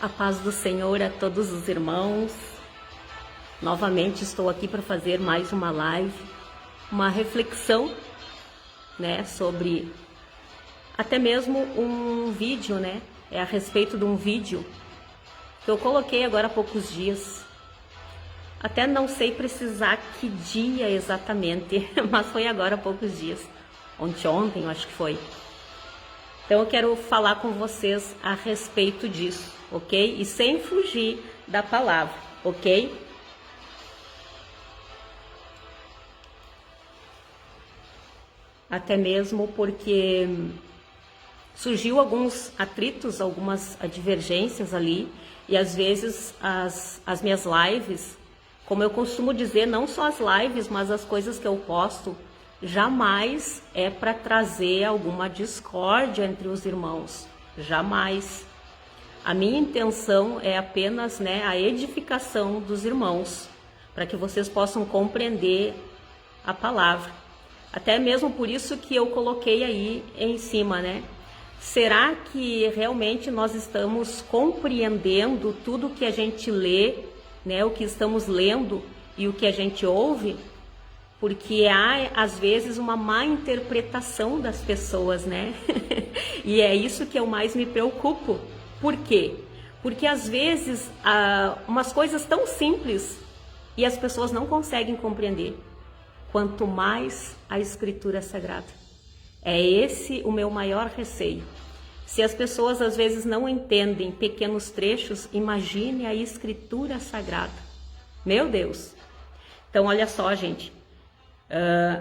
A paz do Senhor a todos os irmãos. Novamente estou aqui para fazer mais uma live, uma reflexão, sobre até mesmo um vídeo, É a respeito de um vídeo que eu coloquei agora há poucos dias. Até não sei precisar que dia exatamente, mas foi agora há poucos dias. Ontem, eu acho que foi. Então eu quero falar com vocês a respeito disso, ok? E sem fugir da palavra, ok? Até mesmo porque surgiu alguns atritos, algumas divergências ali, e às vezes as minhas lives, como eu costumo dizer, não só as lives, mas as coisas que eu posto, jamais é para trazer alguma discórdia entre os irmãos, jamais. A minha intenção é apenas a edificação dos irmãos, para que vocês possam compreender a palavra. Até mesmo por isso que eu coloquei aí em cima, Será que realmente nós estamos compreendendo tudo que a gente lê, o que estamos lendo e o que a gente ouve? Porque há, às vezes, uma má interpretação das pessoas, E é isso que eu mais me preocupo. Por quê? Porque, às vezes, umas coisas tão simples e as pessoas não conseguem compreender. Quanto mais a Escritura Sagrada. É esse o meu maior receio. Se as pessoas, às vezes, não entendem pequenos trechos, imagine a Escritura Sagrada. Meu Deus! Então, olha só, gente.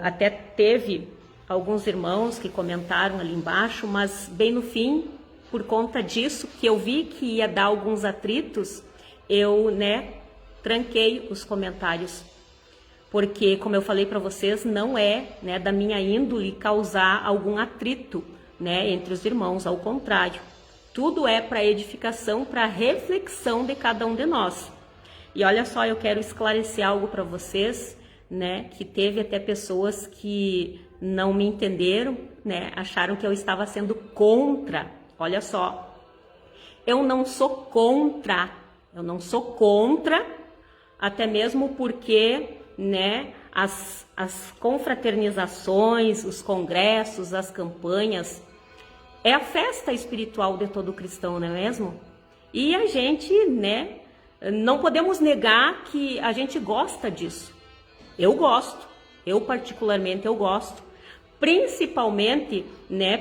Até teve alguns irmãos que comentaram ali embaixo, mas bem no fim, por conta disso, que eu vi que ia dar alguns atritos, eu, tranquei os comentários. Porque, como eu falei para vocês, não é, da minha índole causar algum atrito, entre os irmãos, ao contrário. Tudo é para edificação, para reflexão de cada um de nós. E olha só, eu quero esclarecer algo para vocês, que teve até pessoas que não me entenderam, acharam que eu estava sendo contra. Olha só, eu não sou contra, até mesmo porque, as confraternizações, os congressos, as campanhas, é a festa espiritual de todo cristão, não é mesmo? E a gente, não podemos negar que a gente gosta disso. Eu gosto, eu particularmente eu gosto, principalmente,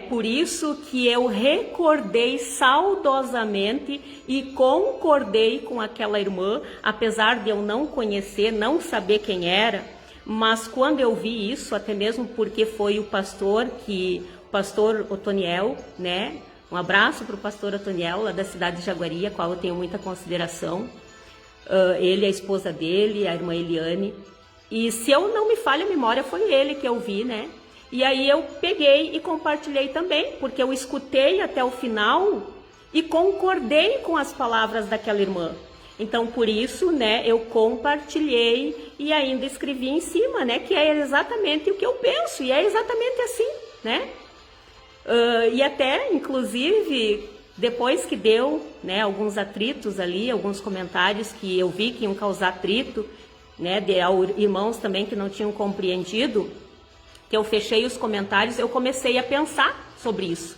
por isso que eu recordei saudosamente e concordei com aquela irmã, apesar de eu não conhecer, não saber quem era, mas quando eu vi isso, até mesmo porque foi o pastor Otoniel, um abraço para o pastor Otoniel, lá da cidade de Jaguari, a qual eu tenho muita consideração, ele, a esposa dele, a irmã Eliane. E se eu não me falha a memória, foi ele que eu vi, E aí eu peguei e compartilhei também, porque eu escutei até o final e concordei com as palavras daquela irmã. Então, por isso, eu compartilhei e ainda escrevi em cima, que é exatamente o que eu penso, e é exatamente assim, e até, inclusive, depois que deu, alguns atritos ali, alguns comentários que eu vi que iam causar atrito, de irmãos também que não tinham compreendido, que eu fechei os comentários, eu comecei a pensar sobre isso.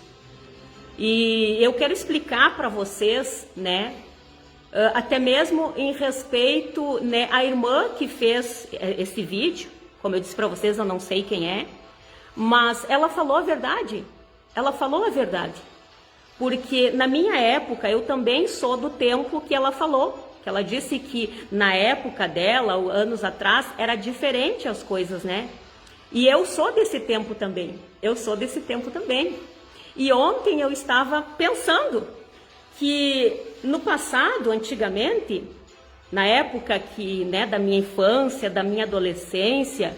E eu quero explicar para vocês, até mesmo em respeito, à irmã que fez esse vídeo, como eu disse para vocês, eu não sei quem é, mas ela falou a verdade, porque na minha época, eu também sou do tempo que ela falou, que ela disse que na época dela, anos atrás, era diferente as coisas, E eu sou desse tempo também, E ontem eu estava pensando que no passado, antigamente, na época que, da minha infância, da minha adolescência,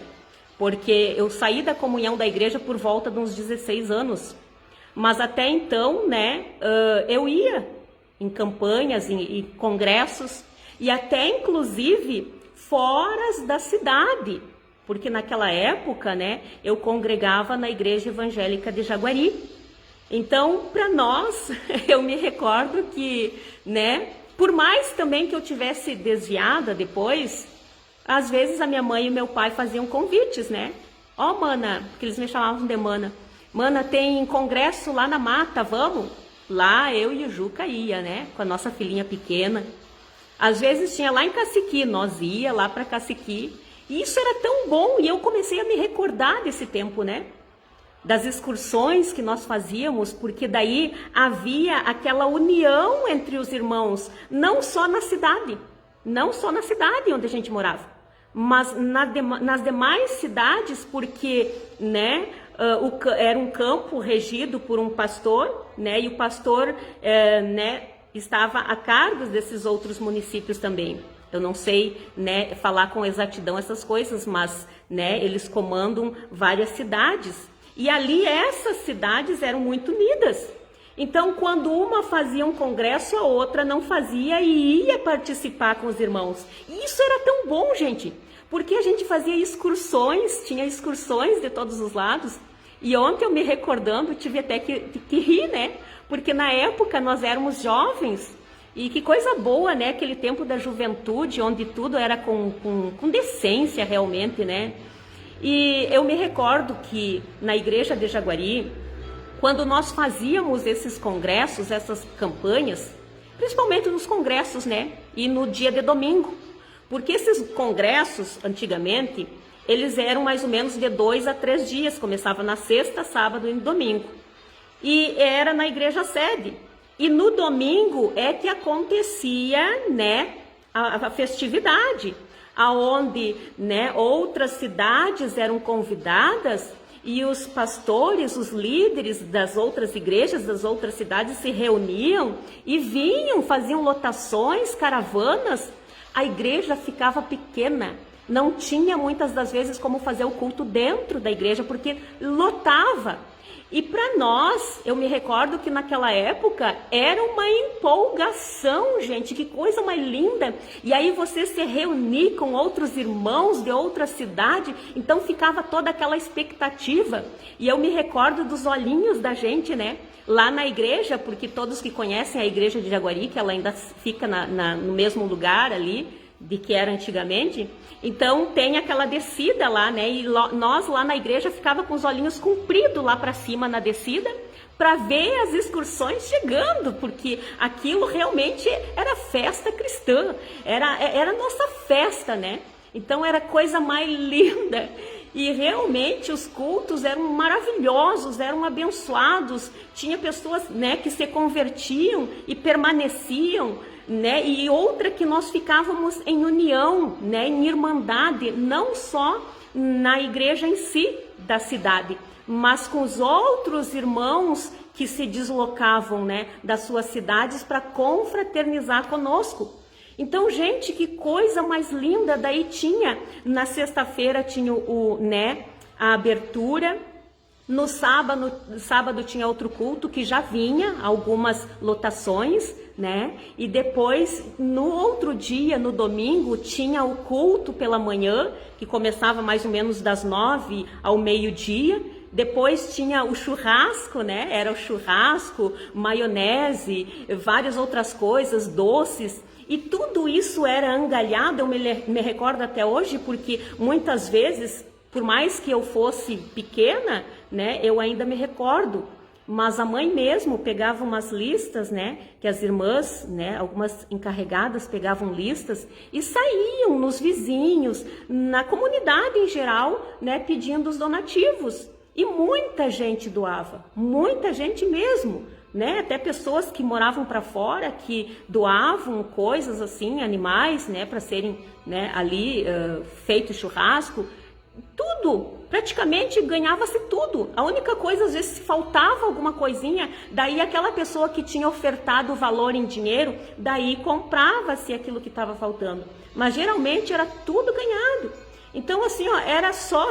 porque eu saí da comunhão da igreja por volta de uns 16 anos, mas até então, eu ia em campanhas, em congressos, e até inclusive fora da cidade, porque naquela época, eu congregava na igreja evangélica de Jaguari. Então, para nós, eu me recordo que, né, por mais também que eu tivesse desviada depois, às vezes a minha mãe e meu pai faziam convites, né? Ó, mana, porque eles me chamavam de mana. Mana, tem congresso lá na mata, vamos? Lá eu e o Juca ia, né? Com a nossa filhinha pequena. Às vezes tinha lá em Caciqui, nós ia lá para Caciqui. E isso era tão bom, e eu comecei a me recordar desse tempo, né? Das excursões que nós fazíamos, porque daí havia aquela união entre os irmãos, não só na cidade onde a gente morava, mas nas demais cidades, porque, né, era um campo regido por um pastor, né, e o pastor, né, estava a cargo desses outros municípios também. Eu não sei, né, falar com exatidão essas coisas, mas, né, eles comandam várias cidades. E ali essas cidades eram muito unidas. Então, quando uma fazia um congresso, a outra não fazia e ia participar com os irmãos. E isso era tão bom, gente, porque a gente fazia excursões, tinha excursões de todos os lados. E ontem eu me recordando, tive até que rir, né? Porque na época nós éramos jovens. E que coisa boa, né? Aquele tempo da juventude, onde tudo era com decência realmente, né? E eu me recordo que na igreja de Jaguari, quando nós fazíamos esses congressos, essas campanhas, principalmente nos congressos, né? E no dia de domingo. Porque esses congressos, antigamente, eles eram mais ou menos de 2 a 3 dias. Começava na sexta, sábado e domingo. E era na igreja sede. E no domingo é que acontecia, né, a festividade, aonde, né, outras cidades eram convidadas e os pastores, os líderes das outras igrejas, das outras cidades se reuniam e vinham, faziam lotações, caravanas. A igreja ficava pequena, não tinha muitas das vezes como fazer o culto dentro da igreja, porque lotava. E para nós, eu me recordo que naquela época era uma empolgação, gente, que coisa mais linda. E aí você se reunir com outros irmãos de outra cidade, então ficava toda aquela expectativa. E eu me recordo dos olhinhos da gente, né? Lá na igreja, porque todos que conhecem a igreja de Jaguari, que ela ainda fica no mesmo lugar ali, de que era antigamente, então tem aquela descida lá, né? E nós lá na igreja ficava com os olhinhos compridos lá para cima na descida, para ver as excursões chegando, porque aquilo realmente era festa cristã, era nossa festa, né? Então era coisa mais linda. E realmente os cultos eram maravilhosos, eram abençoados. Tinha pessoas, né, que se convertiam e permaneciam, né? E outra que nós ficávamos em união, né, em irmandade, não só na igreja em si da cidade, mas com os outros irmãos que se deslocavam, né, das suas cidades para confraternizar conosco. Então, gente, que coisa mais linda. Daí tinha, na sexta-feira tinha né, a abertura. No sábado tinha outro culto que já vinha, algumas lotações, né? E depois, no outro dia, no domingo, tinha o culto pela manhã, que começava mais ou menos das 9 ao meio-dia. Depois tinha o churrasco, né? Era o churrasco, maionese, várias outras coisas, doces. E tudo isso era angalhado, eu me recordo até hoje, porque muitas vezes, por mais que eu fosse pequena, né, eu ainda me recordo, mas a mãe mesmo pegava umas listas, né, que as irmãs, né, algumas encarregadas pegavam listas e saíam nos vizinhos, na comunidade em geral, né, pedindo os donativos. E muita gente doava, muita gente mesmo, né? Até pessoas que moravam para fora, que doavam coisas assim, animais, né, para serem, né, ali feito churrasco, tudo, praticamente ganhava-se tudo. A única coisa, às vezes, faltava alguma coisinha, daí aquela pessoa que tinha ofertado o valor em dinheiro, daí comprava-se aquilo que estava faltando. Mas geralmente era tudo ganhado. Então, assim, ó, era só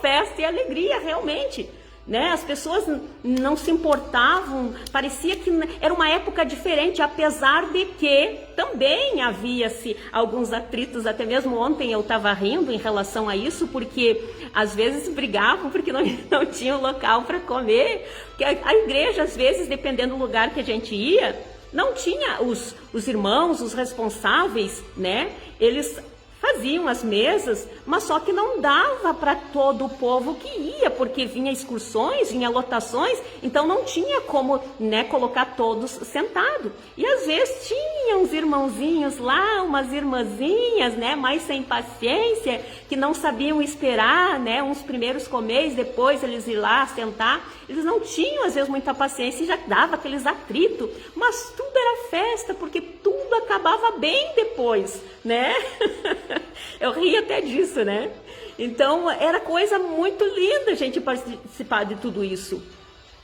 festa e alegria, realmente. né? As pessoas não se importavam, parecia que era uma época diferente, apesar de que também havia-se alguns atritos, até mesmo ontem eu estava rindo em relação a isso, porque às vezes brigavam porque não tinham local para comer, porque a igreja, às vezes, dependendo do lugar que a gente ia, não tinha os irmãos, os responsáveis, né? Eles faziam as mesas, mas só que não dava para todo o povo que ia, porque vinha excursões, vinha lotações, então não tinha como, né, colocar todos sentados. E às vezes tinha uns irmãozinhos lá, umas irmãzinhas, né, mais sem paciência, que não sabiam esperar, né, uns primeiros comer, depois eles ir lá sentar. Eles não tinham às vezes muita paciência e já dava aqueles atritos, mas tudo era festa, porque tudo acabava bem depois, né? Eu ri até disso, né? Então, era coisa muito linda a gente participar de tudo isso.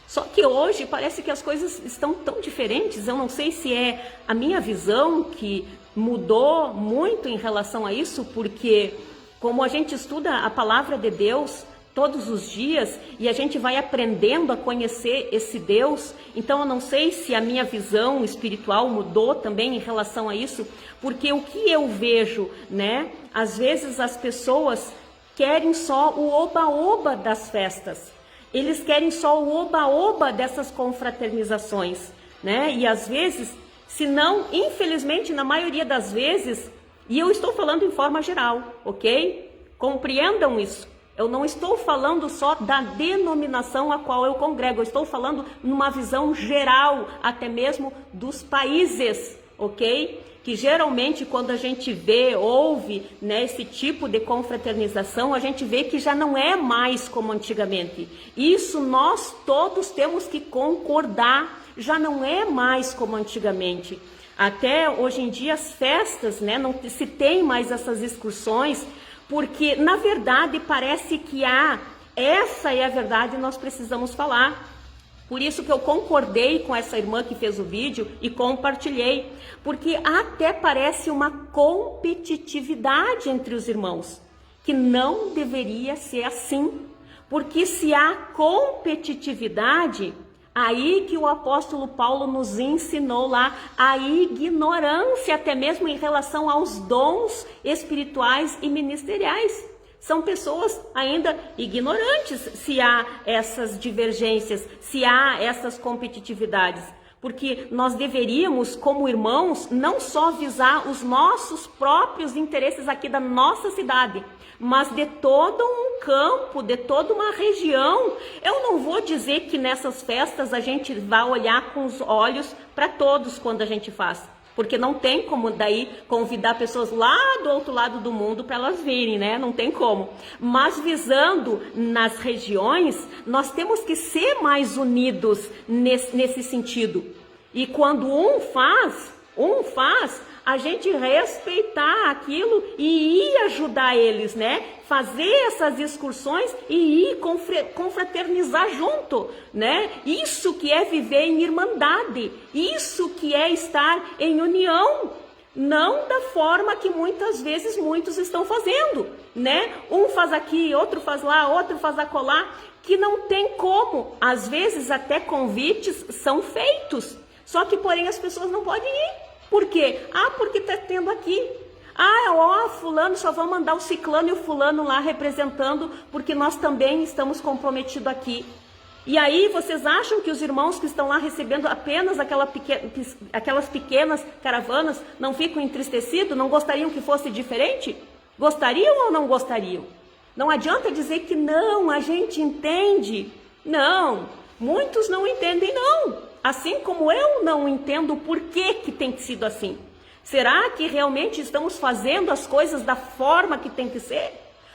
Só que hoje parece que as coisas estão tão diferentes. Eu não sei se é a minha visão que mudou muito em relação a isso, porque como a gente estuda a palavra de Deus todos os dias e a gente vai aprendendo a conhecer esse Deus, então eu não sei se a minha visão espiritual mudou também em relação a isso, porque o que eu vejo, né? Às vezes as pessoas querem só o oba-oba das festas, eles querem só o oba-oba dessas confraternizações, né? E às vezes, se não, infelizmente, na maioria das vezes, e eu estou falando em forma geral, ok? Compreendam isso. Eu não estou falando só da denominação a qual eu congrego, eu estou falando numa visão geral, até mesmo dos países, ok? Que geralmente quando a gente vê, ouve, né, esse tipo de confraternização, a gente vê que já não é mais como antigamente. Isso nós todos temos que concordar, já não é mais como antigamente. Até hoje em dia as festas, né, não se tem mais essas excursões, porque, na verdade, parece que essa é a verdade e nós precisamos falar. Por isso que eu concordei com essa irmã que fez o vídeo e compartilhei. Porque até parece uma competitividade entre os irmãos, que não deveria ser assim. Porque se há competitividade, aí que o apóstolo Paulo nos ensinou lá a ignorância, até mesmo em relação aos dons espirituais e ministeriais. São pessoas ainda ignorantes se há essas divergências, se há essas competitividades. Porque nós deveríamos, como irmãos, não só visar os nossos próprios interesses aqui da nossa cidade, mas de todo um campo, de toda uma região. Eu não vou dizer que nessas festas a gente vai olhar com os olhos para todos quando a gente faz, porque não tem como daí convidar pessoas lá do outro lado do mundo para elas virem, né? Não tem como. Mas visando nas regiões, nós temos que ser mais unidos nesse sentido. E quando um faz, a gente respeitar aquilo e ir ajudar eles, né? Fazer essas excursões e ir confraternizar junto, né? Isso que é viver em irmandade, isso que é estar em união, não da forma que muitas vezes muitos estão fazendo, né? Um faz aqui, outro faz lá, outro faz acolá, que não tem como. Às vezes até convites são feitos, só que porém as pessoas não podem ir. Por quê? Porque está tendo aqui. Fulano, só vão mandar o ciclano e o fulano lá representando, porque nós também estamos comprometidos aqui. E aí vocês acham que os irmãos que estão lá recebendo apenas aquelas pequenas caravanas não ficam entristecidos? Não gostariam que fosse diferente? Gostariam ou não gostariam? Não adianta dizer que não, a gente entende. Não, muitos não entendem não. Assim como eu não entendo o porquê que tem sido assim. Será que realmente estamos fazendo as coisas da forma que tem que ser?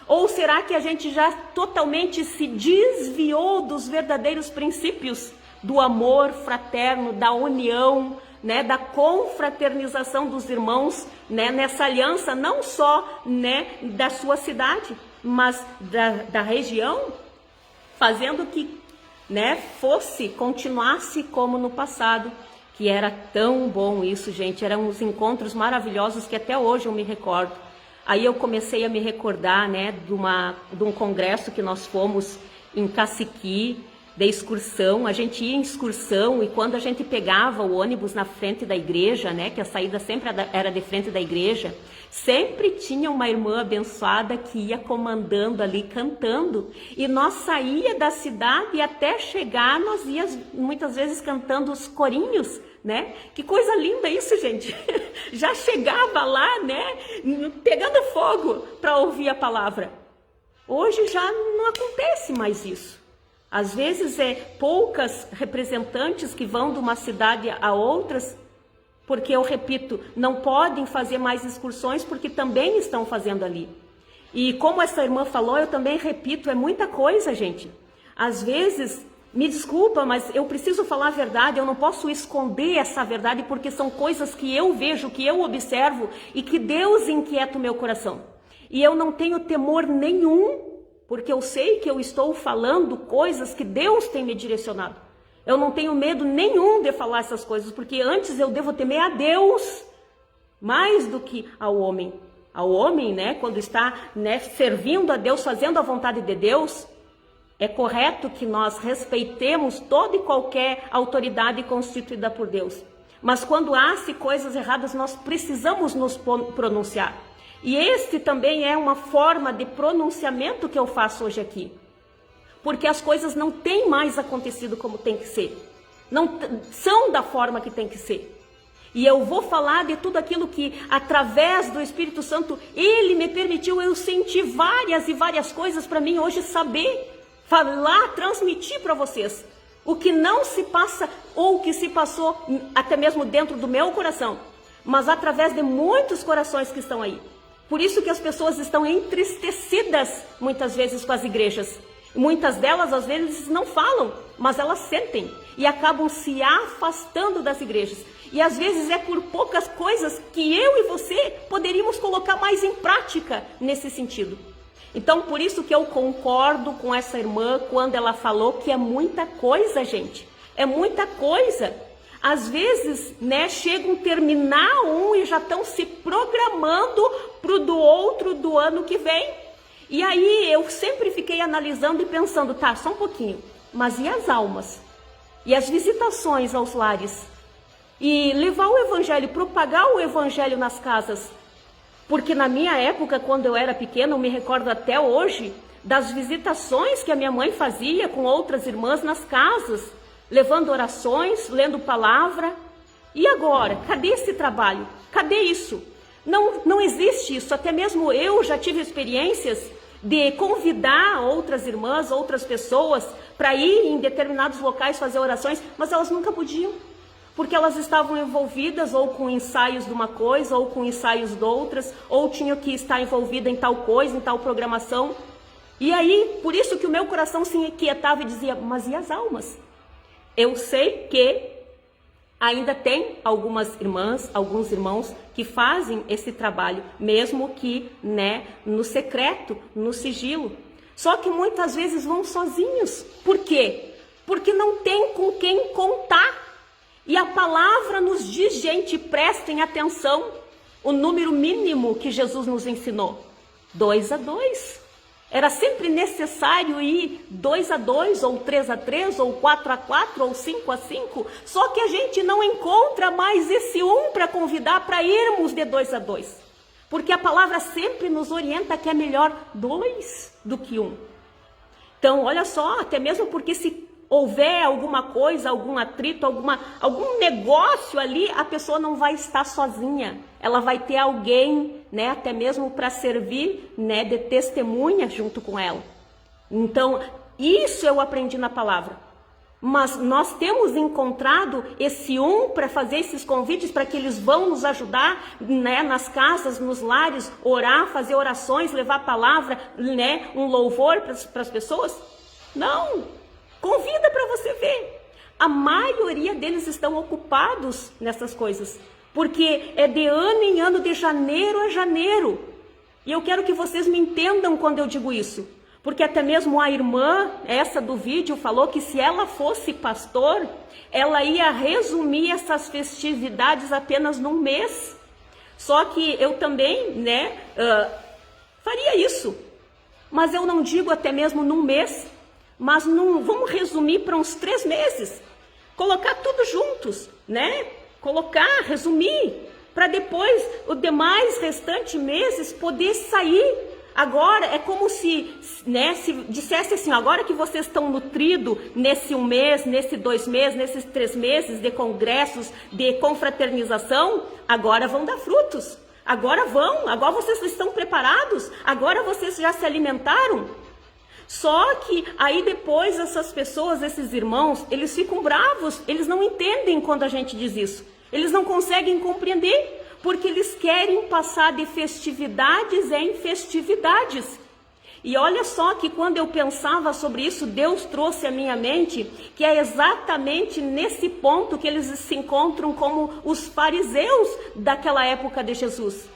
Ou será que a gente já totalmente se desviou dos verdadeiros princípios do amor fraterno, da união, né, da confraternização dos irmãos, né, nessa aliança não só, né, da sua cidade, mas da região, fazendo que, né, continuasse como no passado, que era tão bom isso, gente. Eram uns encontros maravilhosos que até hoje eu me recordo. Aí eu comecei a me recordar, né, de um congresso que nós fomos em Caciqui, de excursão, a gente ia em excursão e quando a gente pegava o ônibus na frente da igreja, né, que a saída sempre era de frente da igreja, sempre tinha uma irmã abençoada que ia comandando ali, cantando, e nós saía da cidade e até chegar, nós íamos muitas vezes cantando os corinhos, né? Que coisa linda isso, gente! Já chegava lá, né, pegando fogo para ouvir a palavra. Hoje já não acontece mais isso. Às vezes poucas representantes que vão de uma cidade a outras, porque eu repito, não podem fazer mais excursões porque também estão fazendo ali. E como essa irmã falou, eu também repito, é muita coisa, gente. Às vezes, me desculpa, mas eu preciso falar a verdade, eu não posso esconder essa verdade porque são coisas que eu vejo, que eu observo e que Deus inquieta o meu coração. E eu não tenho temor nenhum, porque eu sei que eu estou falando coisas que Deus tem me direcionado. Eu não tenho medo nenhum de falar essas coisas, porque antes eu devo temer a Deus mais do que ao homem. Ao homem, né, quando está, né, servindo a Deus, fazendo a vontade de Deus, é correto que nós respeitemos toda e qualquer autoridade constituída por Deus. Mas quando há-se coisas erradas, nós precisamos nos pronunciar. E este também é uma forma de pronunciamento que eu faço hoje aqui. Porque as coisas não têm mais acontecido como tem que ser. Não são da forma que tem que ser. E eu vou falar de tudo aquilo que, através do Espírito Santo, Ele me permitiu eu sentir várias e várias coisas para mim hoje saber, falar, transmitir para vocês. O que não se passa ou o que se passou até mesmo dentro do meu coração, mas através de muitos corações que estão aí. Por isso que as pessoas estão entristecidas muitas vezes com as igrejas. Muitas delas às vezes não falam, mas elas sentem e acabam se afastando das igrejas. E às vezes é por poucas coisas que eu e você poderíamos colocar mais em prática nesse sentido. Então por isso que eu concordo com essa irmã quando ela falou que é muita coisa, gente. É muita coisa. Às vezes, né, chegam a terminar um e já estão se programando para o do outro do ano que vem. E aí eu sempre fiquei analisando e pensando, tá, só um pouquinho, mas e as almas? E as visitações aos lares? E levar o evangelho, propagar o evangelho nas casas? Porque na minha época, quando eu era pequena, eu me recordo até hoje, das visitações que a minha mãe fazia com outras irmãs nas casas, levando orações, lendo palavra. E agora? Cadê esse trabalho? Cadê isso? Não existe isso. Até mesmo eu já tive experiências de convidar outras irmãs, outras pessoas, para ir em determinados locais fazer orações, mas elas nunca podiam. Porque elas estavam envolvidas ou com ensaios de uma coisa, ou com ensaios de outras, ou tinham que estar envolvida em tal coisa, em tal programação. E aí, por isso que o meu coração se inquietava e dizia, mas e as almas? Eu sei que ainda tem algumas irmãs, alguns irmãos que fazem esse trabalho, mesmo que, né, no secreto, no sigilo. Só que muitas vezes vão sozinhos. Por quê? Porque não tem com quem contar. E a palavra nos diz, gente, prestem atenção, o número mínimo que Jesus nos ensinou, 2 a 2. Era sempre necessário ir 2 a 2, ou 3 a 3, ou 4 a 4, ou 5 a 5. Só que a gente não encontra mais esse para convidar para irmos de 2 a 2. Porque a palavra sempre nos orienta que é melhor 2 do que 1. Então, olha só, até mesmo porque se houver alguma coisa, algum atrito, algum negócio ali, a pessoa não vai estar sozinha. Ela vai ter alguém, né, até mesmo para servir, né, de testemunha junto com ela. Então, isso eu aprendi na palavra. Mas nós temos encontrado esse para fazer esses convites para que eles vão nos ajudar, né, nas casas, nos lares, orar, fazer orações, levar a palavra, né, um louvor para as pessoas? Não! Convida para você ver. A maioria deles estão ocupados nessas coisas. Porque é de ano em ano, de janeiro a janeiro. E eu quero que vocês me entendam quando eu digo isso. Porque até mesmo a irmã, essa do vídeo, falou que se ela fosse pastor, ela ia resumir essas festividades apenas num mês. Só que eu também, né, faria isso. Mas eu não digo até mesmo num mês. mas não vamos resumir para uns 3 meses. Colocar tudo juntos, né? Colocar, resumir, para depois, os demais restantes meses, poder sair. Agora é como se, né, se dissesse assim, agora que vocês estão nutridos nesse 1 mês, nesse 2 meses, nesses 3 meses de congressos, de confraternização, agora vão dar frutos. Agora vocês estão preparados, agora vocês já se alimentaram. Só que aí depois essas pessoas, esses irmãos, eles ficam bravos, eles não entendem quando a gente diz isso. Eles não conseguem compreender. Porque eles querem passar de festividades em festividades. E olha só que quando eu pensava sobre isso, Deus trouxe à minha mente que é exatamente nesse ponto que eles se encontram como os fariseus daquela época de Jesus.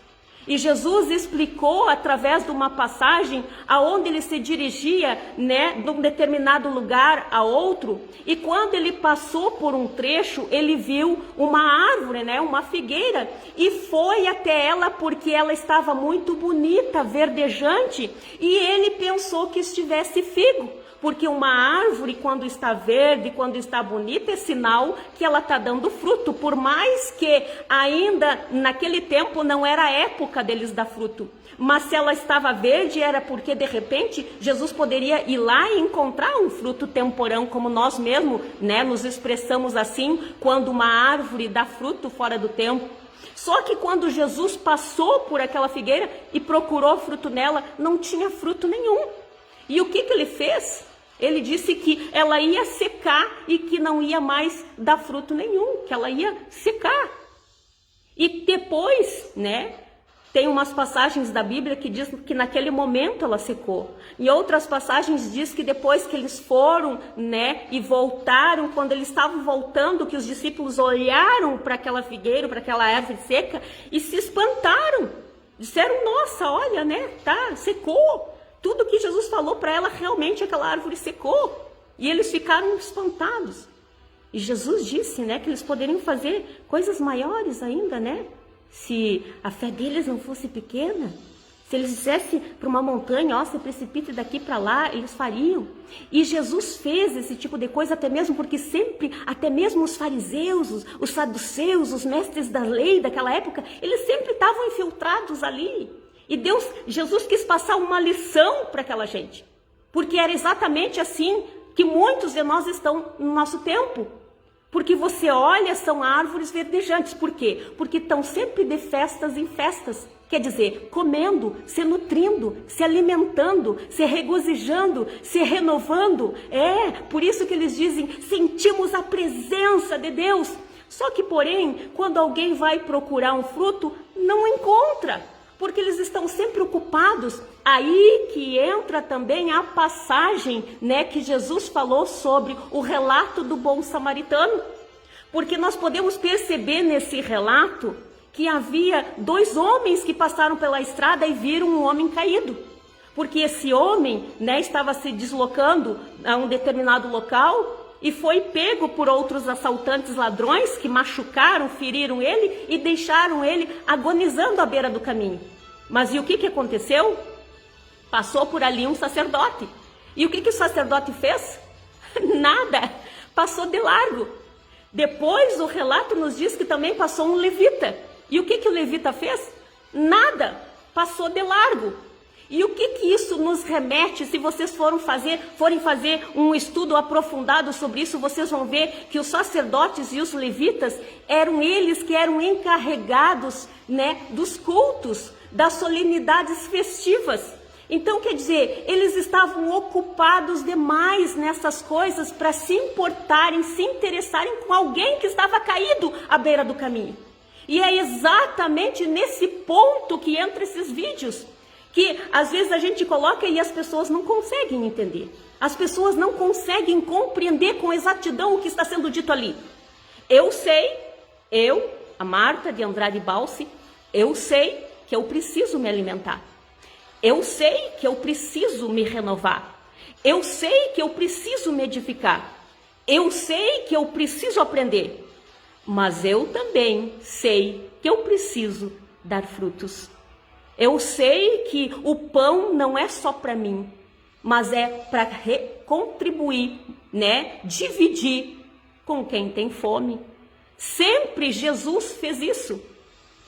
E Jesus explicou através de uma passagem aonde ele se dirigia, né, de um determinado lugar a outro. E quando ele passou por um trecho, ele viu uma árvore, né, uma figueira, e foi até ela porque ela estava muito bonita, verdejante, e ele pensou que estivesse figo. Porque uma árvore, quando está verde, quando está bonita, é sinal que ela está dando fruto. Por mais que ainda naquele tempo não era a época deles dar fruto. Mas se ela estava verde, era porque de repente Jesus poderia ir lá e encontrar um fruto temporão, como nós mesmos, né, nos expressamos assim, quando uma árvore dá fruto fora do tempo. Só que quando Jesus passou por aquela figueira e procurou fruto nela, não tinha fruto nenhum. E o que ele fez? Ele disse que ela ia secar e que não ia mais dar fruto nenhum, que ela ia secar. E depois, né, tem umas passagens da Bíblia que diz que naquele momento ela secou. Em outras passagens diz que depois que eles foram, né, e voltaram, quando eles estavam voltando, que os discípulos olharam para aquela figueira, para aquela árvore seca e se espantaram. Disseram, nossa, olha, né, tá, secou. Tudo que Jesus falou para ela, realmente aquela árvore secou. E eles ficaram espantados. E Jesus disse, né, que eles poderiam fazer coisas maiores ainda, né? Se a fé deles não fosse pequena. Se eles dissessem para uma montanha, ó, se precipite daqui para lá, eles fariam. E Jesus fez esse tipo de coisa até mesmo porque sempre, até mesmo os fariseus, os saduceus, os mestres da lei daquela época, eles sempre estavam infiltrados ali. E Jesus quis passar uma lição para aquela gente. Porque era exatamente assim que muitos de nós estão no nosso tempo. Porque você olha, são árvores verdejantes. Por quê? Porque estão sempre de festas em festas. Quer dizer, comendo, se nutrindo, se alimentando, se regozijando, se renovando. É, por isso que eles dizem, sentimos a presença de Deus. Só que, porém, quando alguém vai procurar um fruto, não encontra. Porque eles estão sempre ocupados. Aí que entra também a passagem, né, que Jesus falou sobre o relato do bom samaritano. Porque nós podemos perceber nesse relato que havia 2 homens que passaram pela estrada e viram um homem caído. Porque esse homem, né, estava se deslocando a um determinado local e foi pego por outros assaltantes ladrões que machucaram, feriram ele e deixaram ele agonizando à beira do caminho. Mas e o que aconteceu? Passou por ali um sacerdote. E o que o sacerdote fez? Nada, passou de largo. Depois o relato nos diz que também passou um levita. E o que o levita fez? Nada, passou de largo. E o que isso nos remete? Se vocês forem fazer um estudo aprofundado sobre isso, vocês vão ver que os sacerdotes e os levitas eram eles que eram encarregados, né, dos cultos, das solenidades festivas. Então, quer dizer, eles estavam ocupados demais nessas coisas para se importarem, se interessarem com alguém que estava caído à beira do caminho. E é exatamente nesse ponto que entra esses vídeos, que às vezes a gente coloca e as pessoas não conseguem entender. As pessoas não conseguem compreender com exatidão o que está sendo dito ali. Eu sei, a Marta de Andrade Balsi, eu sei que eu preciso me alimentar. Eu sei que eu preciso me renovar. Eu sei que eu preciso me edificar. Eu sei que eu preciso aprender. Mas eu também sei que eu preciso dar frutos. Eu sei que o pão não é só para mim. mas é para contribuir, né? Dividir com quem tem fome. Sempre Jesus fez isso.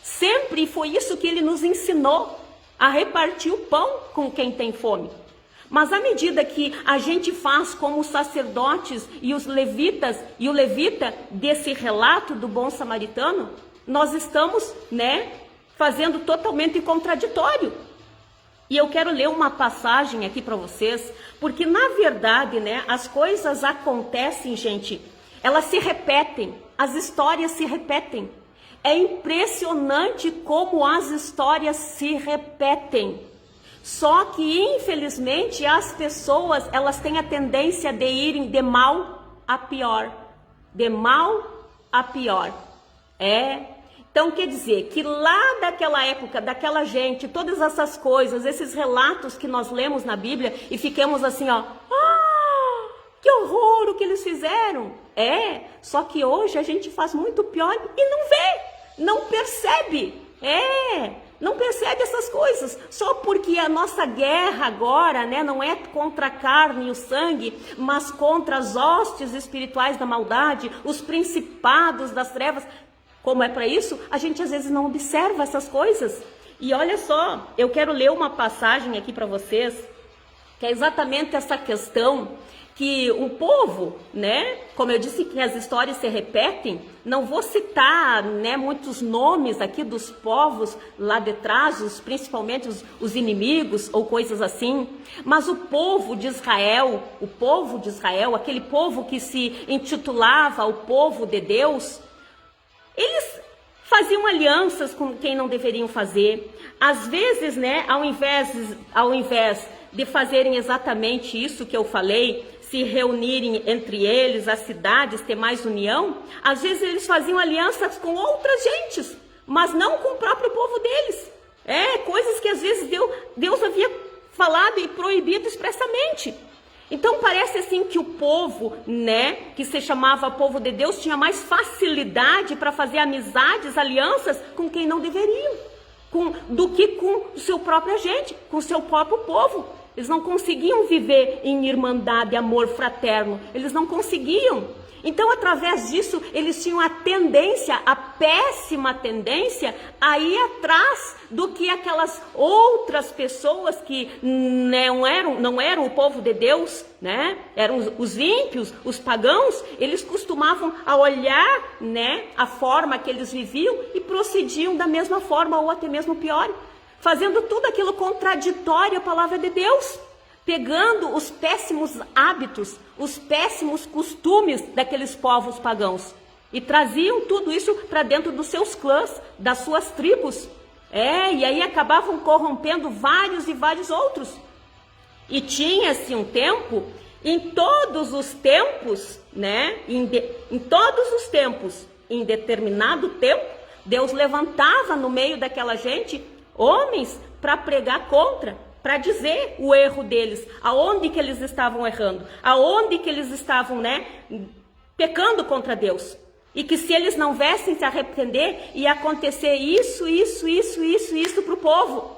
Sempre foi isso que ele nos ensinou, a repartir o pão com quem tem fome. Mas à medida que a gente faz como os sacerdotes e os levitas e o levita desse relato do bom samaritano, nós estamos, né, fazendo totalmente contraditório. E eu quero ler uma passagem aqui para vocês, porque na verdade, né, as coisas acontecem, gente, elas se repetem, as histórias se repetem. É impressionante como as histórias se repetem. Só que, infelizmente, as pessoas, elas têm a tendência de irem de mal a pior. De mal a pior. Então, quer dizer que lá daquela época, daquela gente, todas essas coisas, esses relatos que nós lemos na Bíblia e ficamos assim, ó, que horror o que eles fizeram. Só que hoje a gente faz muito pior e não vê, não percebe. Não percebe essas coisas. Só porque a nossa guerra agora, né, não é contra a carne e o sangue, mas contra as hostes espirituais da maldade, os principados das trevas. Como é para isso, a gente às vezes não observa essas coisas. E olha só, eu quero ler uma passagem aqui para vocês, que é exatamente essa questão que o povo, né, como eu disse que as histórias se repetem, não vou citar, né, muitos nomes aqui dos povos lá de trás, principalmente os inimigos ou coisas assim, mas o povo de Israel, aquele povo que se intitulava o povo de Deus, eles faziam alianças com quem não deveriam fazer. Às vezes, né, ao invés de fazerem exatamente isso que eu falei, se reunirem entre eles, as cidades, ter mais união, às vezes eles faziam alianças com outras gentes, mas não com o próprio povo deles. Coisas que às vezes Deus havia falado e proibido expressamente. Então parece assim que o povo, né, que se chamava povo de Deus, tinha mais facilidade para fazer amizades, alianças com quem não deveriam, do que com o seu próprio gente, com o seu próprio povo. Eles não conseguiam viver em irmandade, amor fraterno. Eles não conseguiam. Então, através disso, eles tinham a péssima tendência, a ir atrás do que aquelas outras pessoas que não eram o povo de Deus, né? Eram os ímpios, os pagãos. Eles costumavam a olhar, né, a forma que eles viviam e procediam da mesma forma ou até mesmo pior, fazendo tudo aquilo contraditório à palavra de Deus, pegando os péssimos hábitos, os péssimos costumes daqueles povos pagãos e traziam tudo isso para dentro dos seus clãs, das suas tribos. E aí acabavam corrompendo vários e vários outros. E tinha-se um tempo, em todos os tempos, né? Em todos os tempos, em determinado tempo, Deus levantava no meio daquela gente homens para pregar contra, para dizer o erro deles, aonde que eles estavam errando, aonde que eles estavam, né, pecando contra Deus. E que se eles não viessem se arrepender, ia acontecer isso para o povo.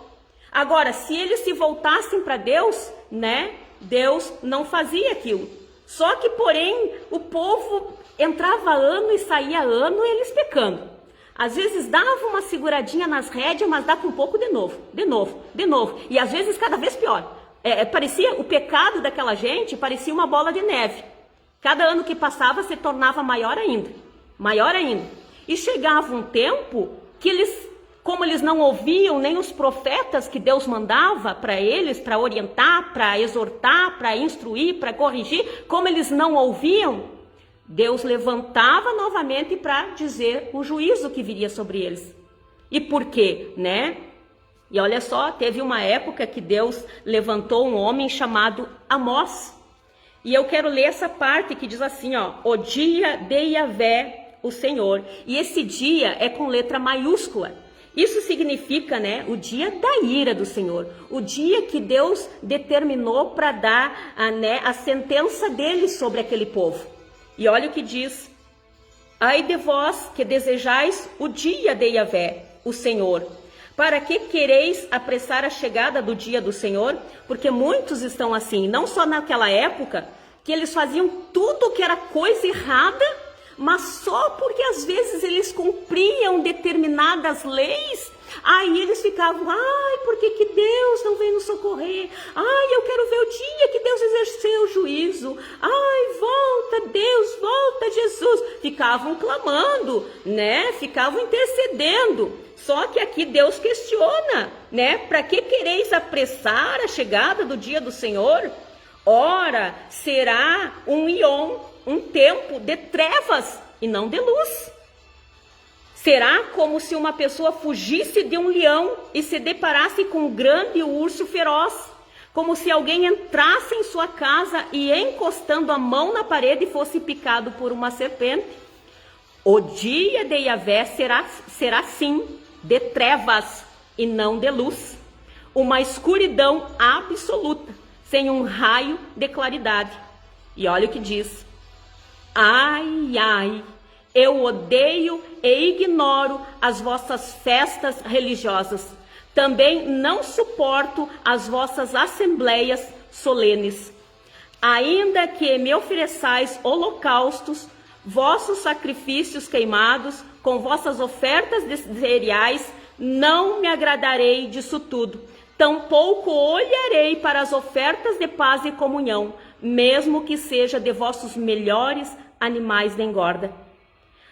Agora, se eles se voltassem para Deus, né, Deus não fazia aquilo. Só que, porém, o povo entrava ano e saía ano, eles pecando. Às vezes dava uma seguradinha nas rédeas, mas dava um pouco de novo. E às vezes cada vez pior. Parecia, o pecado daquela gente parecia uma bola de neve. Cada ano que passava se tornava maior ainda. E chegava um tempo que como eles não ouviam nem os profetas que Deus mandava para eles, para orientar, para exortar, para instruir, para corrigir, como eles não ouviam, Deus levantava novamente para dizer o juízo que viria sobre eles. E por quê, né? E olha só, teve uma época que Deus levantou um homem chamado Amós. E eu quero ler essa parte que diz assim, ó, o dia de Yahvé, o Senhor. E esse dia é com letra maiúscula. Isso significa, né, o dia da ira do Senhor. O dia que Deus determinou para dar a sentença dele sobre aquele povo. E olha o que diz: ai de vós que desejais o dia de Yahvé, o Senhor, Para que quereis apressar a chegada do dia do Senhor? Porque muitos estão assim, não só naquela época, que eles faziam tudo que era coisa errada, mas só porque às vezes eles cumpriam determinadas leis, aí eles ficavam, ai, por que Deus não vem nos socorrer? Ai, eu quero ver o dia que Deus exerceu o juízo. Ai, volta Deus, volta Jesus. Ficavam clamando, né? Ficavam intercedendo. Só que aqui Deus questiona, né? Para que quereis apressar a chegada do dia do Senhor? Ora, será um ion, um tempo de trevas e não de luz. Será como se uma pessoa fugisse de um leão e se deparasse com um grande urso feroz. Como se alguém entrasse em sua casa e, encostando a mão na parede, fosse picado por uma serpente. O dia de Yahvé será sim de trevas e não de luz. Uma escuridão absoluta, sem um raio de claridade. E olha o que diz. Ai, ai, eu odeio e ignoro as vossas festas religiosas. Também não suporto as vossas assembleias solenes. Ainda que me ofereçais holocaustos, vossos sacrifícios queimados, com vossas ofertas de cereais, não me agradarei disso tudo. Tampouco olharei para as ofertas de paz e comunhão, mesmo que seja de vossos melhores animais de engorda.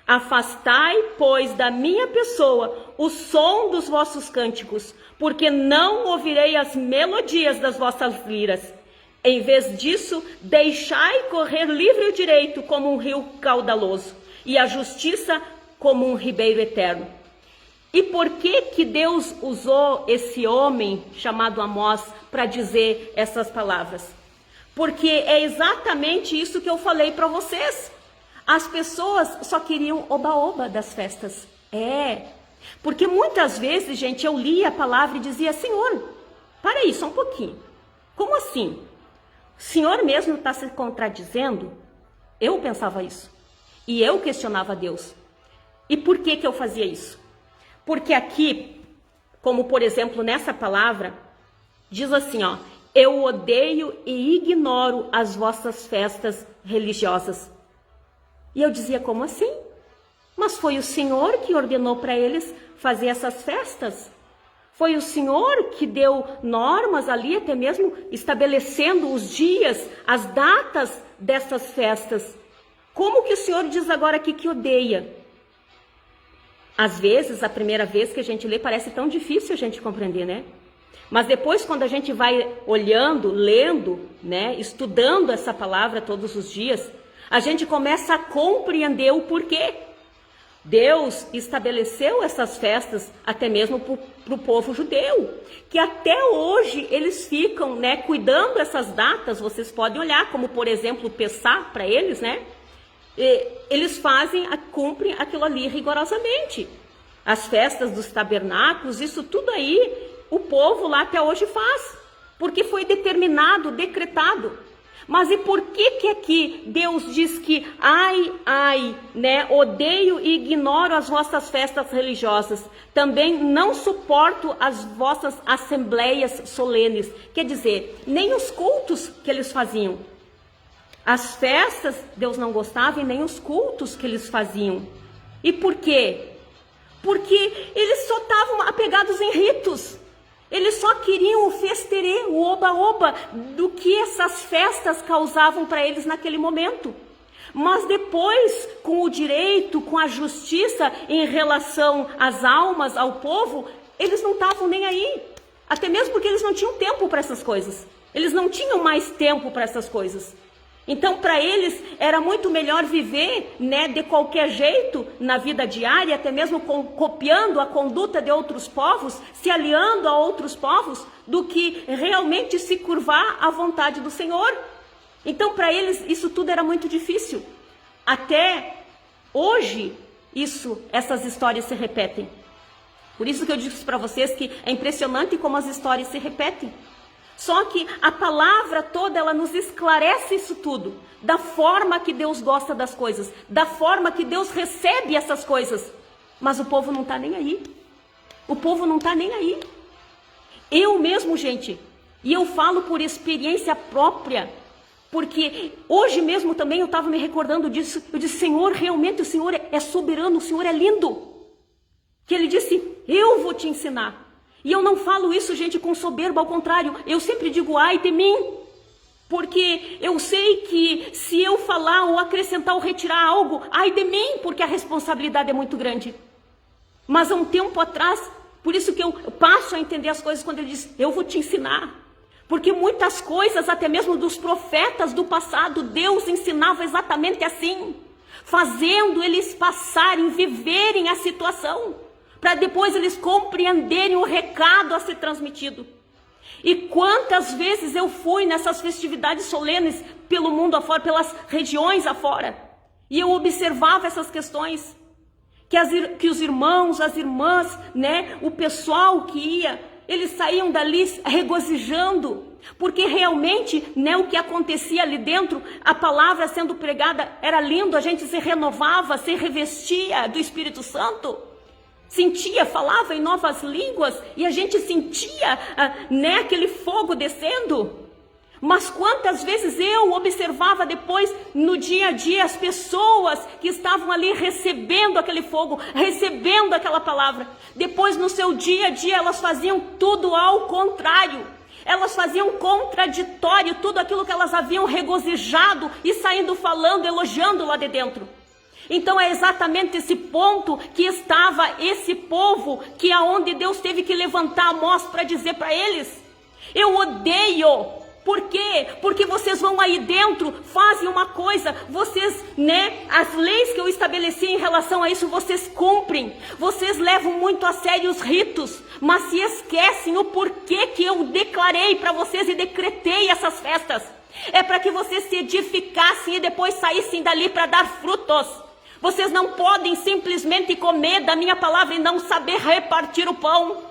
Afastai, pois, da minha pessoa o som dos vossos cânticos, porque não ouvirei as melodias das vossas liras. Em vez disso, deixai correr livre o direito como um rio caudaloso, e a justiça como um ribeiro eterno. E por que Deus usou esse homem chamado Amós para dizer essas palavras? Porque é exatamente isso que eu falei para vocês. As pessoas só queriam oba-oba das festas. Porque muitas vezes, gente, eu lia a palavra e dizia, Senhor, para aí, só um pouquinho. Como assim? O Senhor mesmo está se contradizendo? Eu pensava isso. E eu questionava Deus. E por que eu fazia isso? Porque aqui, como por exemplo nessa palavra, diz assim, ó, eu odeio e ignoro as vossas festas religiosas. E eu dizia, como assim? Mas foi o Senhor que ordenou para eles fazer essas festas. Foi o Senhor que deu normas ali, até mesmo estabelecendo os dias, as datas dessas festas. Como que o Senhor diz agora aqui que odeia? Às vezes, a primeira vez que a gente lê, parece tão difícil a gente compreender, né? Mas depois, quando a gente vai olhando, lendo, né, estudando essa palavra todos os dias, a gente começa a compreender o porquê. Deus estabeleceu essas festas até mesmo para o povo judeu, que até hoje eles ficam, né, cuidando dessas datas. Vocês podem olhar, como por exemplo o Pessá para eles, né? Eles cumprem aquilo ali rigorosamente. As festas dos tabernáculos, isso tudo aí, o povo lá até hoje faz, porque foi determinado, decretado. Mas e por que aqui Deus diz que, ai, né, odeio e ignoro as vossas festas religiosas, também não suporto as vossas assembleias solenes, quer dizer, nem os cultos que eles faziam. As festas Deus não gostava e nem os cultos que eles faziam. E por quê? Porque eles só estavam apegados em ritos. Eles só queriam o festerê, o oba-oba, do que essas festas causavam para eles naquele momento. Mas depois, com o direito, com a justiça em relação às almas, ao povo, eles não estavam nem aí. Até mesmo porque eles não tinham tempo para essas coisas. Eles não tinham mais tempo para essas coisas. Então, para eles, era muito melhor viver, né, de qualquer jeito na vida diária, até mesmo copiando a conduta de outros povos, se aliando a outros povos, do que realmente se curvar à vontade do Senhor. Então, para eles, isso tudo era muito difícil. Até hoje, essas histórias se repetem. Por isso que eu disse para vocês que é impressionante como as histórias se repetem. Só que a palavra toda, ela nos esclarece isso tudo, da forma que Deus gosta das coisas, da forma que Deus recebe essas coisas. Mas o povo não está nem aí. O povo não está nem aí. Eu mesmo, gente, e eu falo por experiência própria, porque hoje mesmo também eu estava me recordando disso. Eu disse, Senhor, realmente o Senhor é soberano, o Senhor é lindo. Que ele disse, eu vou te ensinar. E eu não falo isso, gente, com soberba, ao contrário. Eu sempre digo, ai de mim. Porque eu sei que se eu falar ou acrescentar ou retirar algo, ai de mim, porque a responsabilidade é muito grande. Mas há um tempo atrás, por isso que eu passo a entender as coisas quando ele diz, eu vou te ensinar. Porque muitas coisas, até mesmo dos profetas do passado, Deus ensinava exatamente assim. Fazendo eles passarem, viverem a situação. Para depois eles compreenderem o recado a ser transmitido. E quantas vezes eu fui nessas festividades solenes pelo mundo afora, pelas regiões afora. E eu observava essas questões. Que os irmãos, as irmãs, né, o pessoal que ia, eles saíam dali regozijando, porque realmente, né, o que acontecia ali dentro, a palavra sendo pregada era lindo, a gente se renovava, se revestia do Espírito Santo, sentia, falava em novas línguas e a gente sentia, né, aquele fogo descendo. Mas quantas vezes eu observava depois, no dia a dia, as pessoas que estavam ali recebendo aquele fogo, recebendo aquela palavra. Depois, no seu dia a dia, elas faziam tudo ao contrário. Elas faziam contraditório tudo aquilo que elas haviam regozijado e saindo falando, elogiando lá de dentro. Então é exatamente esse ponto que estava esse povo, que aonde Deus teve que levantar a mão para dizer para eles, eu odeio. Por quê? Porque vocês vão aí dentro, fazem uma coisa, vocês, né, as leis que eu estabeleci em relação a isso, vocês cumprem, vocês levam muito a sério os ritos, mas se esquecem o porquê que eu declarei para vocês e decretei essas festas. É para que vocês se edificassem e depois saíssem dali para dar frutos. Vocês não podem simplesmente comer da minha palavra e não saber repartir o pão.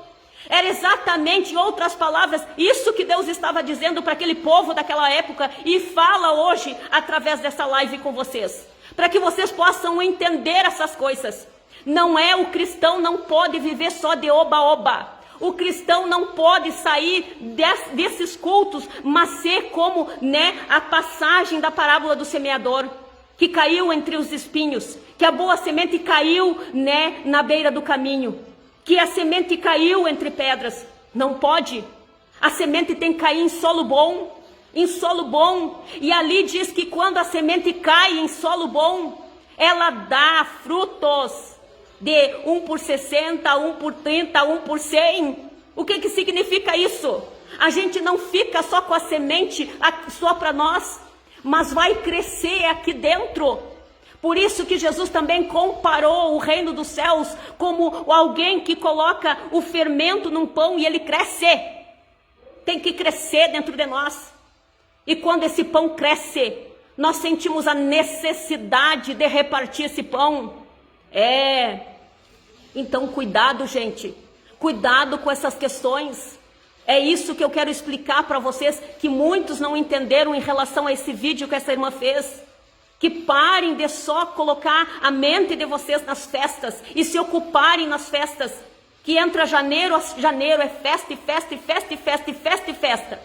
Era exatamente, em outras palavras, isso que Deus estava dizendo para aquele povo daquela época e fala hoje através dessa live com vocês. Para que vocês possam entender essas coisas. Não é, o cristão não pode viver só de oba-oba. O cristão não pode sair desses cultos, mas ser como, né, a passagem da parábola do semeador, que caiu entre os espinhos, que a boa semente caiu, né, na beira do caminho. Que a semente caiu entre pedras. Não pode. A semente tem que cair em solo bom. Em solo bom. E ali diz que quando a semente cai em solo bom, ela dá frutos. De 1 por 60, 1 por 30, 1 por 100. O que significa isso? A gente não fica só com a semente só para nós, mas vai crescer aqui dentro. Por isso que Jesus também comparou o reino dos céus como alguém que coloca o fermento num pão e ele cresce. Tem que crescer dentro de nós. E quando esse pão cresce, nós sentimos a necessidade de repartir esse pão. Então cuidado, gente. Cuidado com essas questões. É isso que eu quero explicar para vocês, que muitos não entenderam em relação a esse vídeo que essa irmã fez. Que parem de só colocar a mente de vocês nas festas e se ocuparem nas festas. Que entra janeiro a janeiro, é festa e festa e festa e festa e festa e festa.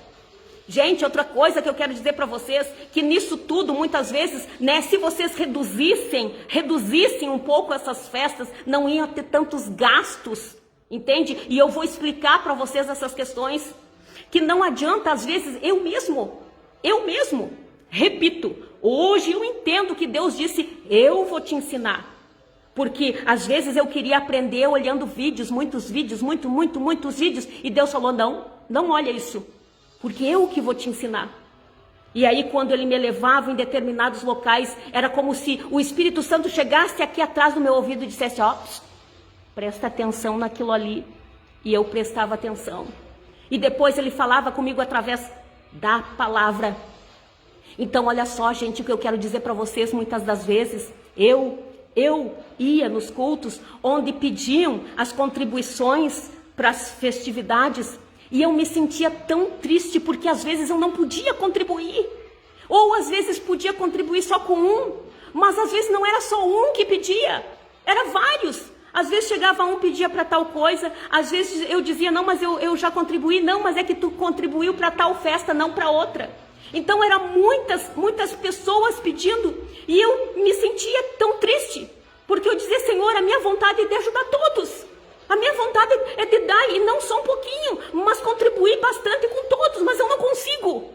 Gente, outra coisa que eu quero dizer para vocês, que nisso tudo, muitas vezes, né, se vocês reduzissem um pouco essas festas, não iam ter tantos gastos, entende? E eu vou explicar para vocês essas questões, que não adianta, às vezes, eu mesmo, repito, hoje eu entendo que Deus disse, eu vou te ensinar. Porque às vezes eu queria aprender olhando vídeos, muitos vídeos, muitos vídeos. E Deus falou, não olha isso. Porque eu que vou te ensinar. E aí quando Ele me levava em determinados locais, era como se o Espírito Santo chegasse aqui atrás do meu ouvido e dissesse, presta atenção naquilo ali. E eu prestava atenção. E depois Ele falava comigo através da palavra. Então, olha só, gente, o que eu quero dizer para vocês, muitas das vezes, eu ia nos cultos onde pediam as contribuições para as festividades e eu me sentia tão triste porque às vezes eu não podia contribuir. Ou às vezes podia contribuir só com um, mas às vezes não era só um que pedia, era vários. Às vezes chegava um, pedia para tal coisa, às vezes eu dizia, não, mas eu já contribuí, não, mas é que tu contribuiu para tal festa, não para outra. Então eram muitas pessoas pedindo, e eu me sentia tão triste, porque eu dizia, Senhor, a minha vontade é de ajudar todos, a minha vontade é de dar, e não só um pouquinho, mas contribuir bastante com todos, mas eu não consigo.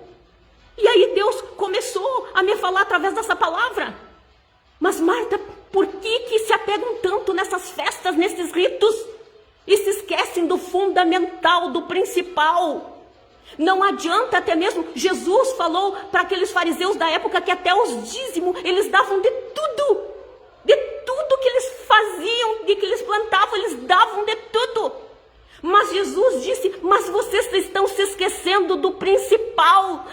E aí Deus começou a me falar através dessa palavra. Mas Marta, por que se apegam tanto nessas festas, nesses ritos? E se esquecem do fundamental, do principal. Não adianta, até mesmo Jesus falou para aqueles fariseus da época que até os dízimos eles davam de tudo. De tudo que eles faziam, de que eles plantavam, eles davam de tudo. Mas Jesus disse, mas vocês estão se esquecendo do principal,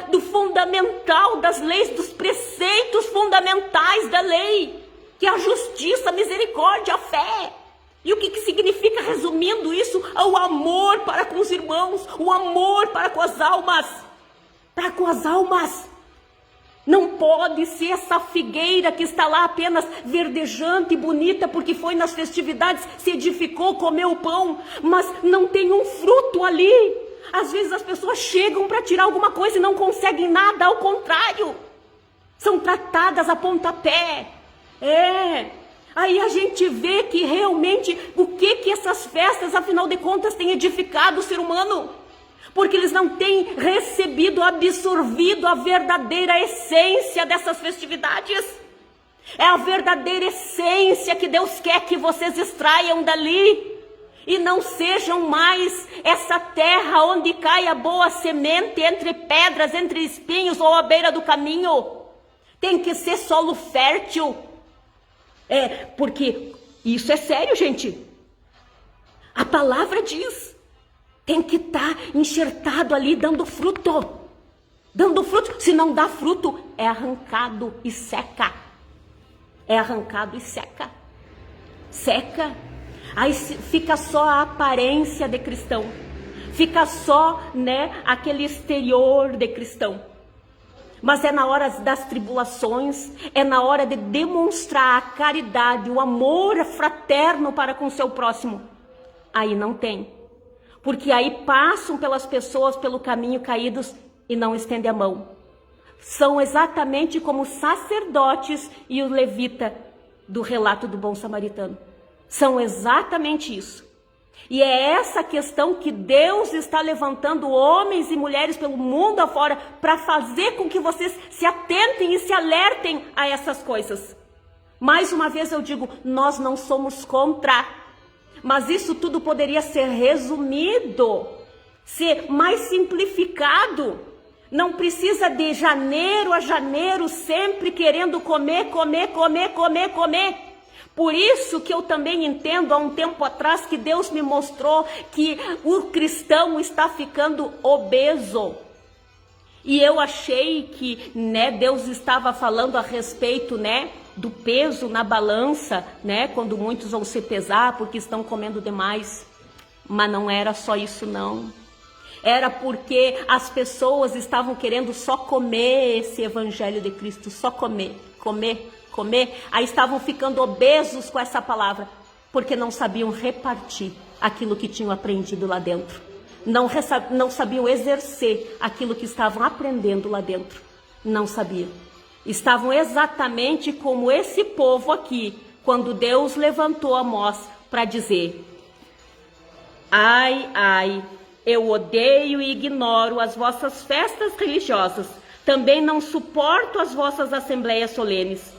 do fundamental das leis, dos preceitos fundamentais da lei, que é a justiça, a misericórdia, a fé. E o que significa, resumindo isso, o amor para com os irmãos, o amor para com as almas. Para com as almas. Não pode ser essa figueira que está lá apenas verdejante e bonita, porque foi nas festividades, se edificou, comeu o pão, mas não tem um fruto ali. Às vezes as pessoas chegam para tirar alguma coisa e não conseguem nada, ao contrário. São tratadas a pontapé. Aí a gente vê que realmente o que essas festas, afinal de contas, têm edificado o ser humano. Porque eles não têm recebido, absorvido a verdadeira essência dessas festividades. É a verdadeira essência que Deus quer que vocês extraiam dali. E não sejam mais essa terra onde cai a boa semente entre pedras, entre espinhos ou à beira do caminho. Tem que ser solo fértil. Porque isso é sério, gente. A palavra diz. Tem que estar enxertado ali, dando fruto. Dando fruto. Se não dá fruto, é arrancado e seca. É arrancado e seca. Seca. Aí fica só a aparência de cristão. Fica só, aquele exterior de cristão. Mas é na hora das tribulações, é na hora de demonstrar a caridade, o amor fraterno para com o seu próximo. Aí não tem. Porque aí passam pelas pessoas pelo caminho caídos e não estendem a mão. São exatamente como os sacerdotes e o levita do relato do bom samaritano. São exatamente isso. E é essa questão que Deus está levantando homens e mulheres pelo mundo afora para fazer com que vocês se atentem e se alertem a essas coisas. Mais uma vez eu digo, nós não somos contra. Mas isso tudo poderia ser resumido, ser mais simplificado. Não precisa de janeiro a janeiro sempre querendo comer. Por isso que eu também entendo há um tempo atrás que Deus me mostrou que o cristão está ficando obeso. E eu achei que, Deus estava falando a respeito, do peso na balança, quando muitos vão se pesar porque estão comendo demais. Mas não era só isso, não. Era porque as pessoas estavam querendo só comer esse evangelho de Cristo, só comer. Aí estavam ficando obesos com essa palavra, porque não sabiam repartir aquilo que tinham aprendido lá dentro. Não sabiam exercer aquilo que estavam aprendendo lá dentro. Não sabiam. Estavam exatamente como esse povo aqui, quando Deus levantou Amós para dizer: ai, eu odeio e ignoro as vossas festas religiosas, também não suporto as vossas assembleias solenes.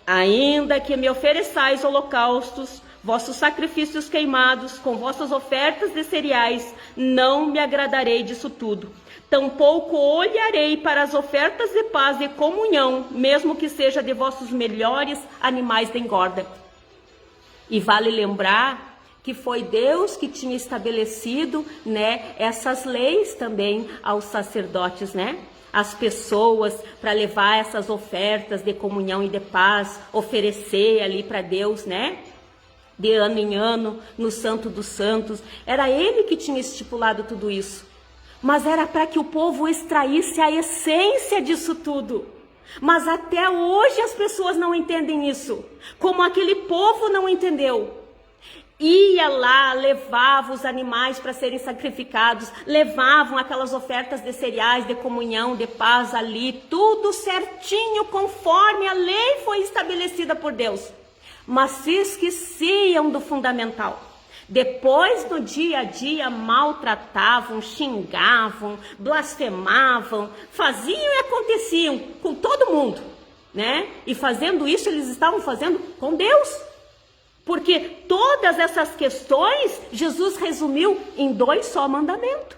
Ainda que me ofereçais holocaustos, vossos sacrifícios queimados, com vossas ofertas de cereais, não me agradarei disso tudo. Tampouco olharei para as ofertas de paz e comunhão, mesmo que seja de vossos melhores animais de engorda. E vale lembrar que foi Deus que tinha estabelecido, essas leis também aos sacerdotes, as pessoas para levar essas ofertas de comunhão e de paz, oferecer ali para Deus, de ano em ano, no Santo dos Santos. Era Ele que tinha estipulado tudo isso. Mas era para que o povo extraísse a essência disso tudo. Mas até hoje as pessoas não entendem isso. Como aquele povo não entendeu. ia lá, levava os animais para serem sacrificados, levavam aquelas ofertas de cereais, de comunhão, de paz ali, tudo certinho conforme a lei foi estabelecida por Deus. Mas se esqueciam do fundamental. Depois, no dia a dia, maltratavam, xingavam, blasfemavam, faziam e aconteciam com todo mundo, né? E fazendo isso, eles estavam fazendo com Deus. Porque todas essas questões, Jesus resumiu em 2 só mandamentos.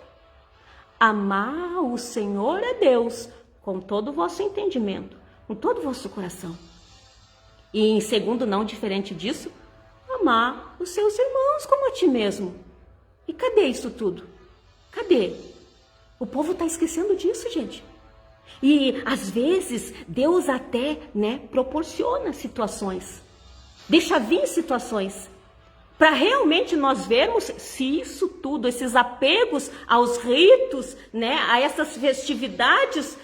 Amar o Senhor é Deus com todo o vosso entendimento, com todo o vosso coração. E em segundo, não diferente disso, amar os seus irmãos como a ti mesmo. E cadê isso tudo? Cadê? O povo está esquecendo disso, gente. E às vezes Deus até, proporciona situações, deixa vir situações, para realmente nós vermos se isso tudo, esses apegos aos ritos, a essas festividades,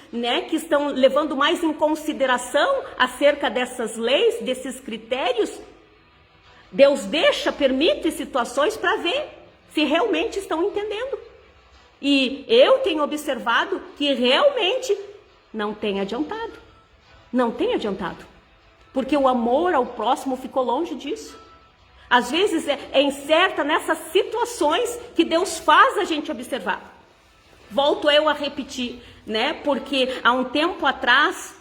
que estão levando mais em consideração acerca dessas leis, desses critérios, Deus permite situações para ver se realmente estão entendendo. E eu tenho observado que realmente não tem adiantado. Não tem adiantado. Porque o amor ao próximo ficou longe disso. Às vezes é incerta nessas situações que Deus faz a gente observar. Volto eu a repetir, porque há um tempo atrás,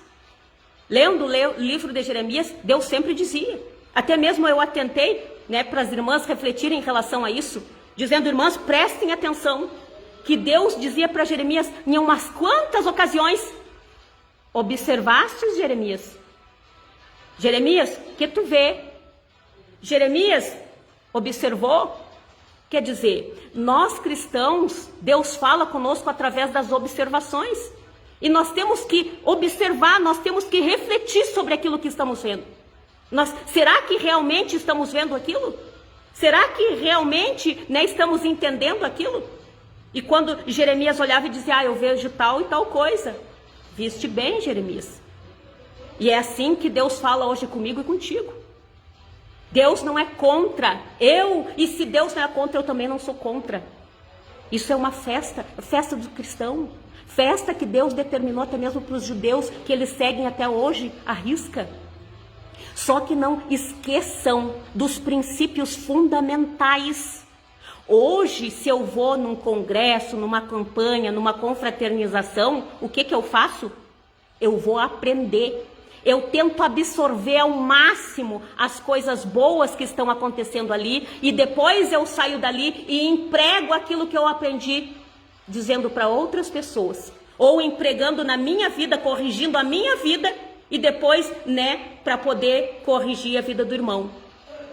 lendo o livro de Jeremias, Deus sempre dizia. Até mesmo eu atentei, para as irmãs refletirem em relação a isso, dizendo, irmãs, prestem atenção, que Deus dizia para Jeremias em umas quantas ocasiões: observastes, Jeremias? Jeremias, que tu vê? Jeremias observou? Quer dizer, nós cristãos, Deus fala conosco através das observações. E nós temos que observar, nós temos que refletir sobre aquilo que estamos vendo. Será que realmente estamos vendo aquilo? Será que realmente estamos entendendo aquilo? E quando Jeremias olhava e dizia, eu vejo tal e tal coisa. Viste bem, Jeremias. E é assim que Deus fala hoje comigo e contigo. Deus não é contra e se Deus não é contra, eu também não sou contra. Isso é uma festa do cristão. Festa que Deus determinou até mesmo para os judeus, que eles seguem até hoje à risca. Só que não esqueçam dos princípios fundamentais. Hoje, se eu vou num congresso, numa campanha, numa confraternização, o que eu faço? Eu vou aprender. Eu tento absorver ao máximo as coisas boas que estão acontecendo ali e depois eu saio dali e emprego aquilo que eu aprendi, dizendo para outras pessoas. Ou empregando na minha vida, corrigindo a minha vida e depois, para poder corrigir a vida do irmão.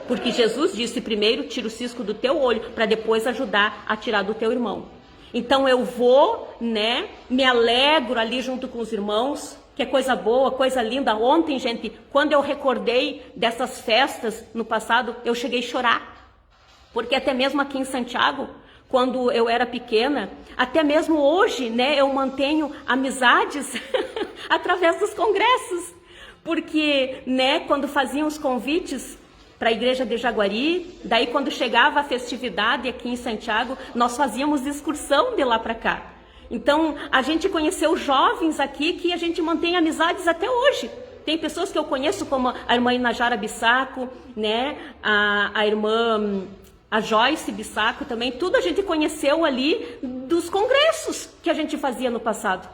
Porque Jesus disse primeiro, tira o cisco do teu olho, para depois ajudar a tirar do teu irmão. Então eu vou, me alegro ali junto com os irmãos, que é coisa boa, coisa linda. Ontem, gente, quando eu recordei dessas festas no passado, eu cheguei a chorar. Porque até mesmo aqui em Santiago, quando eu era pequena, até mesmo hoje, eu mantenho amizades através dos congressos. Porque, quando faziam os convites para a igreja de Jaguari, daí quando chegava a festividade aqui em Santiago, nós fazíamos excursão de lá para cá. Então, a gente conheceu jovens aqui que a gente mantém amizades até hoje. Tem pessoas que eu conheço como a irmã Inajara Bissaco, a irmã... A Joyce Bissaco também, tudo a gente conheceu ali dos congressos que a gente fazia no passado.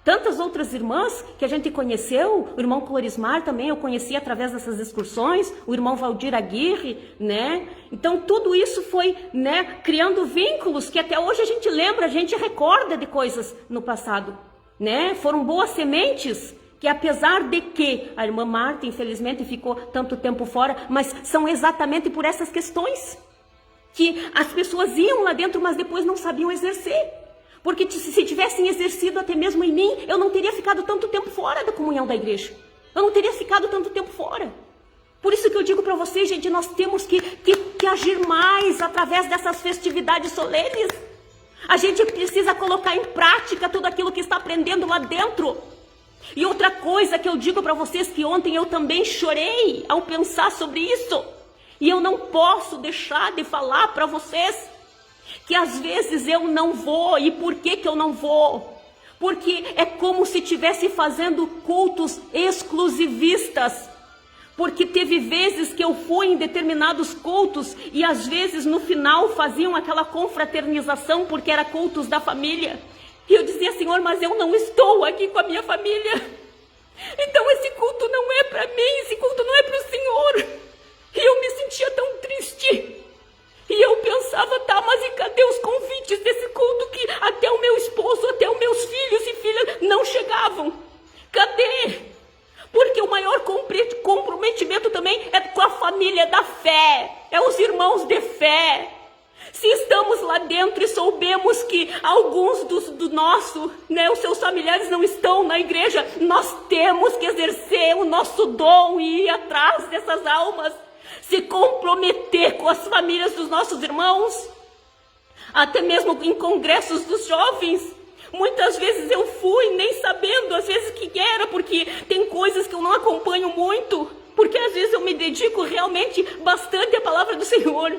Tantas outras irmãs que a gente conheceu, o irmão Clorismar também eu conheci através dessas excursões, o irmão Valdir Aguirre, Então tudo isso foi, criando vínculos que até hoje a gente lembra, a gente recorda de coisas no passado, Foram boas sementes que apesar de que a irmã Marta infelizmente ficou tanto tempo fora, mas são exatamente por essas questões que as pessoas iam lá dentro, mas depois não sabiam exercer. Porque se tivessem exercido até mesmo em mim, eu não teria ficado tanto tempo fora da comunhão da igreja. Eu não teria ficado tanto tempo fora. Por isso que eu digo para vocês, gente, nós temos que agir mais através dessas festividades solenes. A gente precisa colocar em prática tudo aquilo que está aprendendo lá dentro. E outra coisa que eu digo para vocês, que ontem eu também chorei ao pensar sobre isso. E eu não posso deixar de falar para vocês que às vezes eu não vou. E por que eu não vou? Porque é como se estivesse fazendo cultos exclusivistas. Porque teve vezes que eu fui em determinados cultos e às vezes no final faziam aquela confraternização porque era cultos da família. E eu dizia, Senhor, mas eu não estou aqui com a minha família. Então esse culto não é para mim, esse culto não é para o Senhor. E eu me sentia tão triste. E eu pensava, tá, mas e cadê os convites desse culto que até o meu esposo, até os meus filhos e filhas não chegavam? Cadê? Porque o maior comprometimento também é com a família da fé, é os irmãos de fé. Se estamos lá dentro e soubemos que alguns do nosso, os seus familiares não estão na igreja, nós temos que exercer o nosso dom e ir atrás dessas almas, se comprometer com as famílias dos nossos irmãos, até mesmo em congressos dos jovens. Muitas vezes eu fui nem sabendo, às vezes, que era, porque tem coisas que eu não acompanho muito, porque às vezes eu me dedico realmente bastante à palavra do Senhor.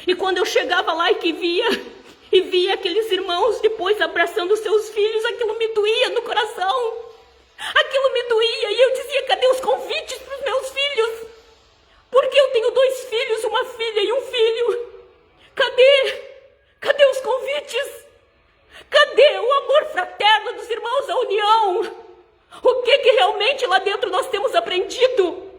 E quando eu chegava lá e via aqueles irmãos depois abraçando os seus filhos, aquilo me doía no coração. Aquilo me doía e eu dizia, cadê os convites para os meus filhos? Porque eu tenho 2 filhos, uma filha e um filho. Cadê os convites? Cadê o amor fraterno dos irmãos, a união? O que realmente lá dentro nós temos aprendido?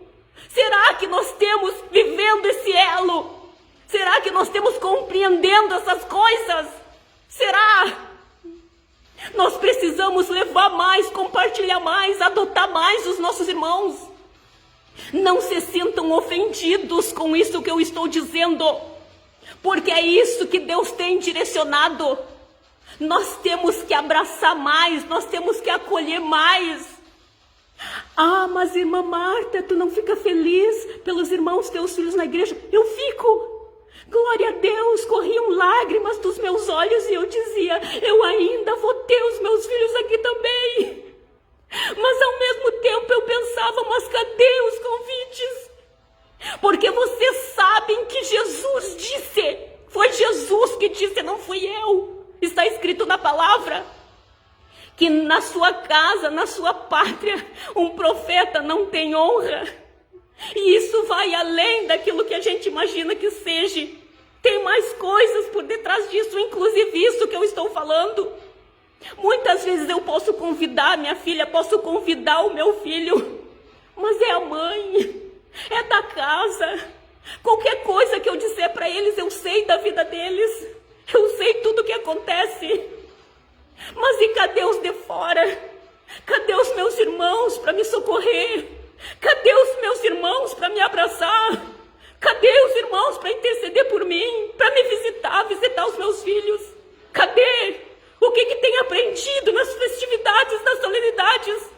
Será que nós temos vivendo esse elo? Será que nós temos compreendendo essas coisas? Será? Nós precisamos levar mais, compartilhar mais, adotar mais os nossos irmãos. Não se sintam ofendidos com isso que eu estou dizendo, porque é isso que Deus tem direcionado. Nós temos que abraçar mais, nós temos que acolher mais. Ah, mas irmã Marta, tu não fica feliz pelos irmãos teus filhos na igreja? Eu fico. Glória a Deus, corriam lágrimas dos meus olhos e eu dizia, eu ainda vou ter os meus filhos aqui também. Mas ao mesmo tempo eu pensava, mas cadê os convites? Porque vocês sabem que Jesus disse, foi Jesus que disse, não fui eu. Está escrito na palavra que na sua casa, na sua pátria, um profeta não tem honra. E isso vai além daquilo que a gente imagina que seja. Tem mais coisas por detrás disso, inclusive isso que eu estou falando. Muitas vezes eu posso convidar minha filha, posso convidar o meu filho, mas é a mãe, é da casa. Qualquer coisa que eu disser para eles, eu sei da vida deles. Eu sei tudo o que acontece. Mas e cadê os de fora? Cadê os meus irmãos para me socorrer? Cadê os meus irmãos para me abraçar? Cadê os irmãos para interceder por mim? Para me visitar os meus filhos? Cadê? O que tem aprendido nas festividades, nas solenidades?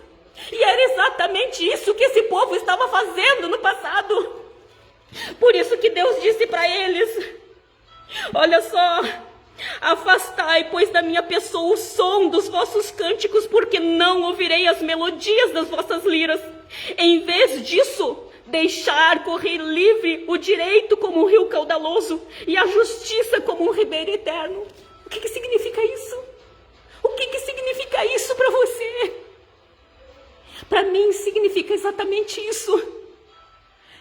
E era exatamente isso que esse povo estava fazendo no passado. Por isso que Deus disse para eles, olha só, afastai, pois, da minha pessoa o som dos vossos cânticos, porque não ouvirei as melodias das vossas liras. Em vez disso, deixar correr livre o direito como um rio caudaloso e a justiça como um ribeiro eterno. O que significa isso? O que significa isso para você? Para mim significa exatamente isso.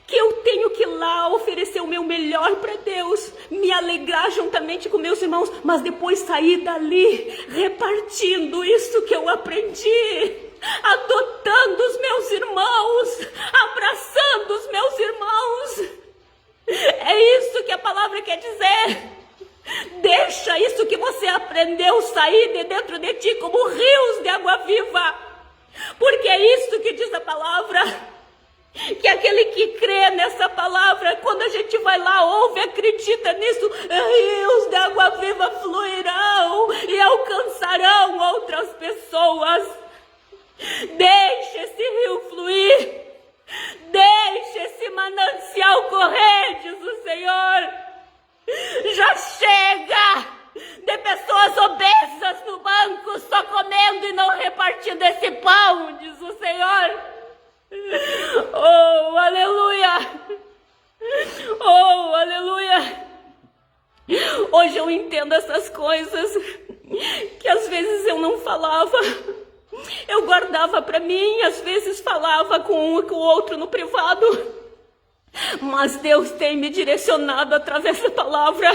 Que eu tenho que ir lá oferecer o meu melhor para Deus, me alegrar juntamente com meus irmãos, mas depois sair dali repartindo isso que eu aprendi, adotando os meus irmãos, abraçando os meus irmãos. É isso que a palavra quer dizer. Deixa isso que você aprendeu sair de dentro de ti como rios de água viva, porque é isso que diz a palavra. Que aquele que crê nessa palavra, quando a gente vai lá, ouve, acredita nisso, rios de água viva fluirão e alcançarão outras pessoas. Deixe esse rio fluir, deixe esse manancial correr, diz o Senhor. Já chega de pessoas obesas no banco, só comendo e não repartindo esse pão, diz o Senhor. Oh, aleluia! Oh, Hoje eu entendo essas coisas que às vezes eu não falava. Eu guardava para mim, às vezes falava com um e com o outro no privado. Mas Deus tem me direcionado através da palavra.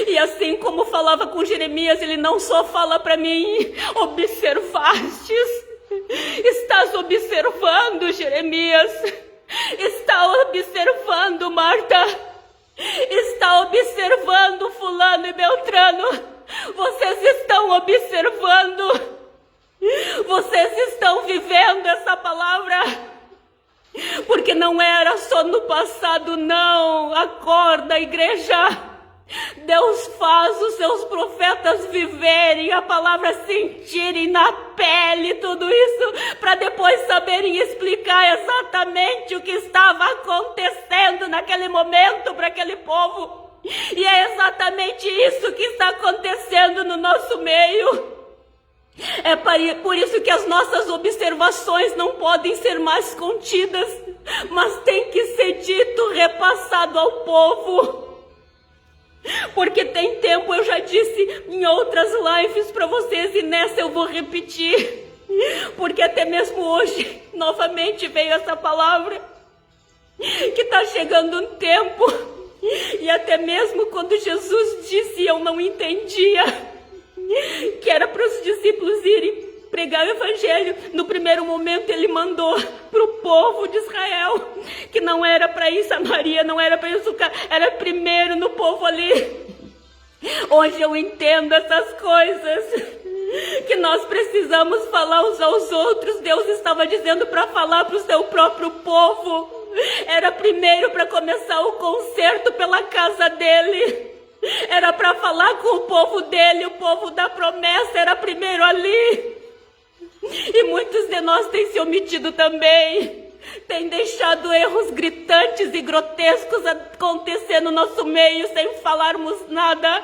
E assim como falava com Jeremias, ele não só fala para mim: observastes? Estás observando, Jeremias? Está observando, Marta? Está observando fulano e Beltrano? Vocês estão observando? Vocês estão vivendo essa palavra? Porque não era só no passado, não. Acorda, igreja. Deus faz os seus profetas viverem a palavra, sentirem na pele tudo isso, para depois saberem explicar exatamente o que estava acontecendo naquele momento para aquele povo. E é exatamente isso que está acontecendo no nosso meio. É por isso que as nossas observações não podem ser mais contidas, mas tem que ser dito, repassado ao povo. Porque tem tempo, eu já disse em outras lives para vocês, e nessa eu vou repetir, porque até mesmo hoje, novamente veio essa palavra, que está chegando um tempo, e até mesmo quando Jesus disse, eu não entendia, que era para os discípulos irem pregar o evangelho. No primeiro momento ele mandou para o povo de Israel, que não era para ir Samaria, não era para ir Sucar, era primeiro no povo ali. Hoje eu entendo essas coisas, que nós precisamos falar uns aos outros. Deus estava dizendo para falar para o seu próprio povo. Era primeiro para começar o conserto pela casa dele. Era para falar com o povo dele, o povo da promessa, era primeiro ali. E muitos de nós têm se omitido também, têm deixado erros gritantes e grotescos acontecer no nosso meio sem falarmos nada.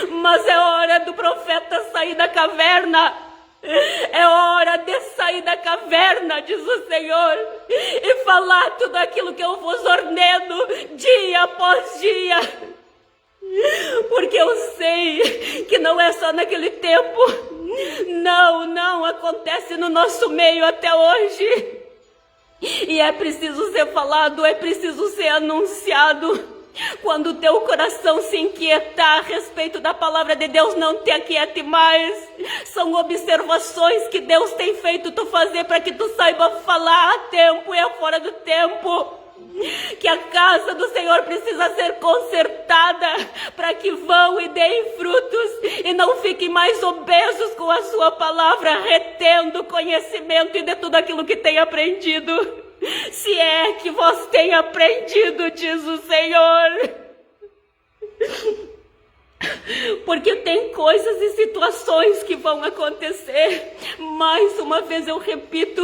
Mas é hora do profeta sair da caverna. É hora de sair da caverna, diz o Senhor, e falar tudo aquilo que eu vos ordeno dia após dia. Porque eu sei que não é só naquele tempo, não, acontece no nosso meio até hoje. E é preciso ser falado, é preciso ser anunciado. Quando o teu coração se inquietar a respeito da palavra de Deus, não te aquiete mais. São observações que Deus tem feito tu fazer para que tu saiba falar a tempo e fora do tempo. Que a casa do Senhor precisa ser consertada para que vão e deem frutos e não fiquem mais obesos com a sua palavra, retendo conhecimento e de tudo aquilo que tem aprendido. Se é que vós tem aprendido, diz o Senhor. Porque tem coisas e situações que vão acontecer. Mais uma vez eu repito,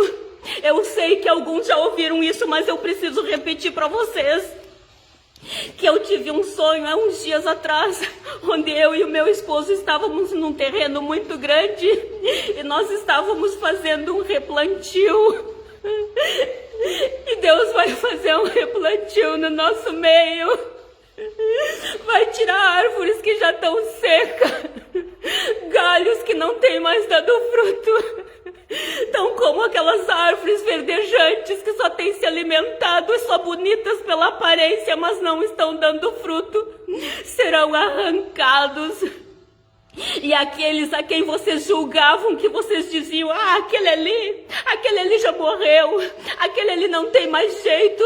eu sei que alguns já ouviram isso, mas eu preciso repetir para vocês, que eu tive um sonho há uns dias atrás, onde eu e o meu esposo estávamos num terreno muito grande, e nós estávamos fazendo um replantio, e Deus vai fazer um replantio no nosso meio, vai tirar árvores que já estão secas, galhos que não têm mais dado fruto, tão como aquelas árvores verdejantes que só têm se alimentado e só bonitas pela aparência, mas não estão dando fruto, serão arrancados. E aqueles a quem vocês julgavam, que vocês diziam, aquele ali já morreu, aquele ali não tem mais jeito,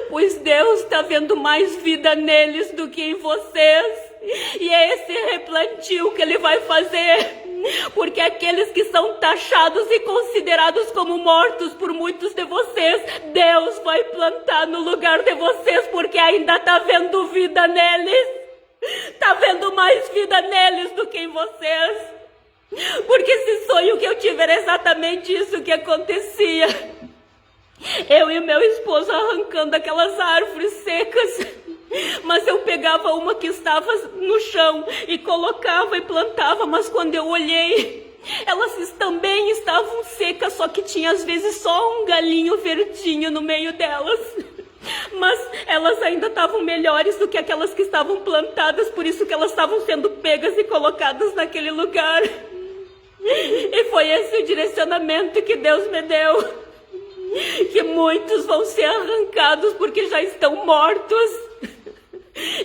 pois Deus está vendo mais vida neles do que em vocês. E é esse replantio que Ele vai fazer, porque aqueles que são taxados e considerados como mortos por muitos de vocês, Deus vai plantar no lugar de vocês, porque ainda está vendo vida neles, está vendo mais vida neles do que em vocês. Porque esse sonho que eu tive era exatamente isso que acontecia. Eu e meu esposo arrancando aquelas árvores secas, mas eu pegava uma que estava no chão e colocava e plantava, mas quando eu olhei, elas também estavam secas, só que tinha às vezes só um galinho verdinho no meio delas. mas elas ainda estavam melhores do que aquelas que estavam plantadas, por isso que elas estavam sendo pegas e colocadas naquele lugar. E foi esse o direcionamento que Deus me deu, que muitos vão ser arrancados porque já estão mortos,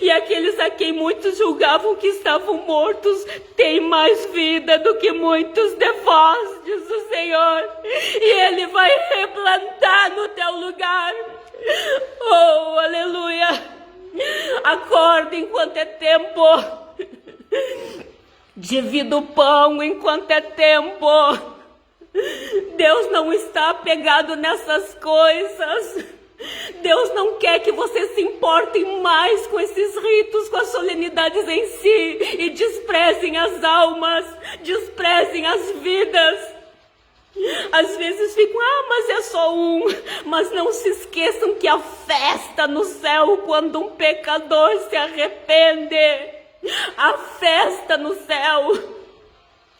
e aqueles a quem muitos julgavam que estavam mortos têm mais vida do que muitos de vós, diz o Senhor, e Ele vai replantar no teu lugar. Oh, aleluia! Acorda enquanto é tempo, divida o pão enquanto é tempo. Deus não está apegado nessas coisas. Deus não quer que você se importe mais com esses ritos, com as solenidades em si, e desprezem as almas, desprezem as vidas. Às vezes ficam, mas é só um. Mas não se esqueçam que a festa no céu, quando um pecador se arrepende, a festa no céu.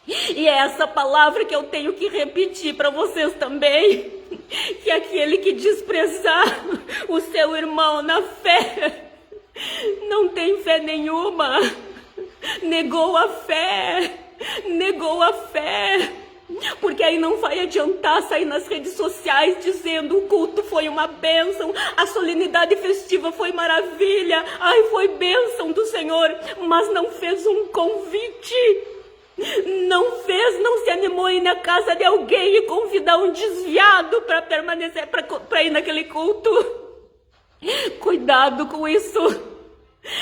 E é essa palavra que eu tenho que repetir para vocês também, que aquele que desprezar o seu irmão na fé, não tem fé nenhuma, negou a fé, porque aí não vai adiantar sair nas redes sociais dizendo o culto foi uma bênção, a solenidade festiva foi maravilha, ai, foi bênção do Senhor, mas não fez um convite, não se animou a ir na casa de alguém e convidar um desviado para permanecer, para ir naquele culto. Cuidado com isso.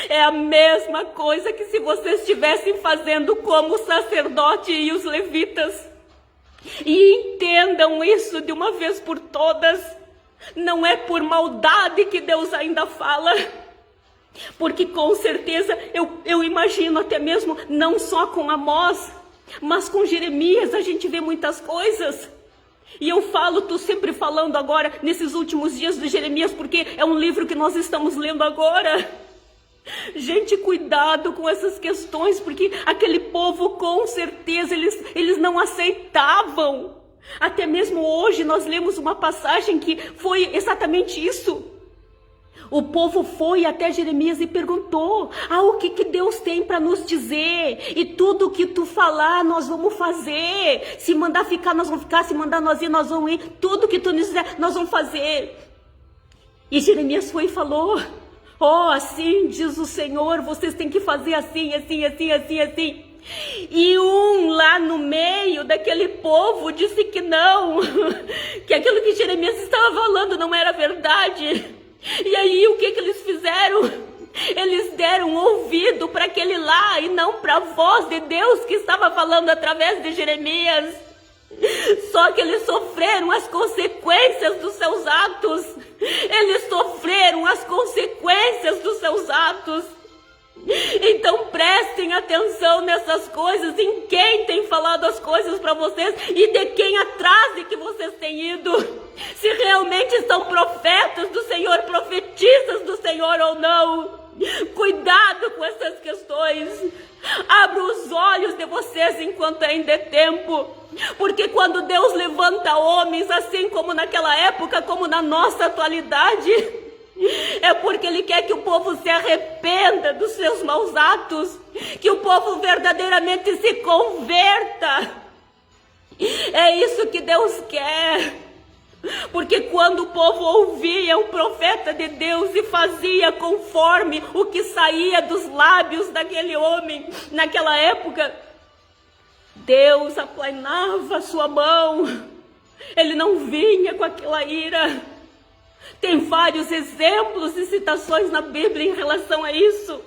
É a mesma coisa que se vocês estivessem fazendo como o sacerdote e os levitas. E entendam isso de uma vez por todas. Não é por maldade que Deus ainda fala. Porque com certeza, eu imagino até mesmo, não só com Amós, mas com Jeremias, a gente vê muitas coisas. E eu tô sempre falando agora, nesses últimos dias de Jeremias, porque é um livro que nós estamos lendo agora. Gente, cuidado com essas questões, porque aquele povo, com certeza, eles não aceitavam. Até mesmo hoje, nós lemos uma passagem que foi exatamente isso. O povo foi até Jeremias e perguntou, o que Deus tem para nos dizer? E tudo que tu falar, nós vamos fazer. Se mandar ficar, nós vamos ficar. Se mandar nós ir, nós vamos ir. Tudo que tu nos dizer, nós vamos fazer. E Jeremias foi e falou, assim diz o Senhor, vocês têm que fazer assim. E um lá no meio daquele povo disse que não, que aquilo que Jeremias estava falando não era verdade. E aí o que eles fizeram? Eles deram ouvido para aquele lá e não para a voz de Deus que estava falando através de Jeremias. Só que eles sofreram as consequências dos seus atos. Eles sofreram as consequências dos seus atos. Então prestem atenção nessas coisas, em quem tem falado as coisas para vocês e de quem atrás de que vocês têm ido. Se realmente são profetas do Senhor, profetisas do Senhor ou não. Cuidado com essas questões. Abra os olhos de vocês enquanto ainda é tempo. Porque quando Deus levanta homens, assim como naquela época, como na nossa atualidade, é porque Ele quer que o povo se arrependa dos seus maus atos, que o povo verdadeiramente se converta. É isso que Deus quer. Porque quando o povo ouvia o profeta de Deus e fazia conforme o que saía dos lábios daquele homem naquela época, Deus aplainava a sua mão. Ele não vinha com aquela ira. Tem vários exemplos e citações na Bíblia em relação a isso.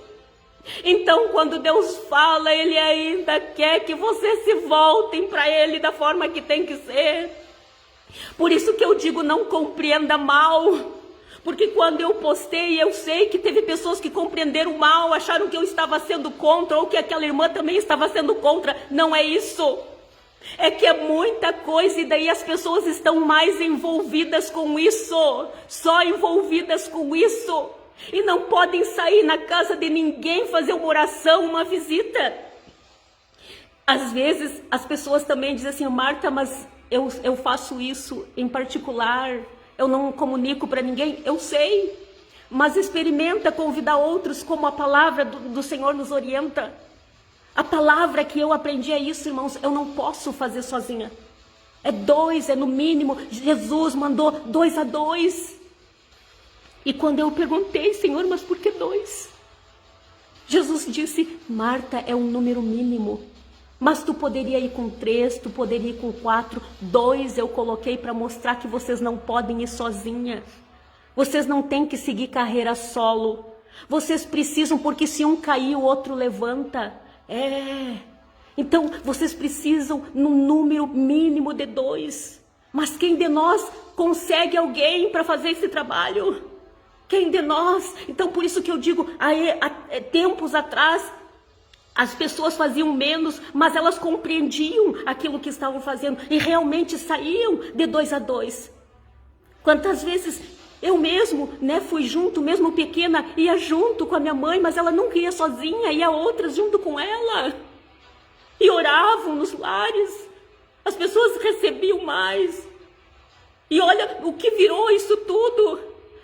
Então, quando Deus fala, Ele ainda quer que vocês se voltem para Ele da forma que tem que ser. Por isso que eu digo, não compreenda mal. Porque quando eu postei, eu sei que teve pessoas que compreenderam mal, acharam que eu estava sendo contra, ou que aquela irmã também estava sendo contra. Não é isso. É que é muita coisa e daí as pessoas estão mais envolvidas com isso, só envolvidas com isso, e não podem sair na casa de ninguém fazer uma oração, uma visita. Às vezes as pessoas também dizem assim, Marta, mas eu faço isso em particular, eu não comunico para ninguém, eu sei. Mas experimenta convidar outros como a palavra do Senhor nos orienta. A palavra que eu aprendi é isso, irmãos, eu não posso fazer sozinha. É 2, é no mínimo. Jesus mandou 2 a 2. E quando eu perguntei, Senhor, mas por que 2? Jesus disse, Marta, é um número mínimo. Mas tu poderia ir com 3, tu poderia ir com 4. 2 eu coloquei para mostrar que vocês não podem ir sozinha. Vocês não têm que seguir carreira solo. Vocês precisam, porque se um cair, o outro levanta. Então, vocês precisam num número mínimo de 2. Mas quem de nós consegue alguém para fazer esse trabalho? Quem de nós? Então, por isso que eu digo, há tempos atrás, as pessoas faziam menos, mas elas compreendiam aquilo que estavam fazendo e realmente saíam de 2 a 2. Quantas vezes eu mesmo, fui junto, mesmo pequena, ia junto com a minha mãe, mas ela nunca ia sozinha, ia outras junto com ela. E oravam nos lares, as pessoas recebiam mais. E olha o que virou isso tudo.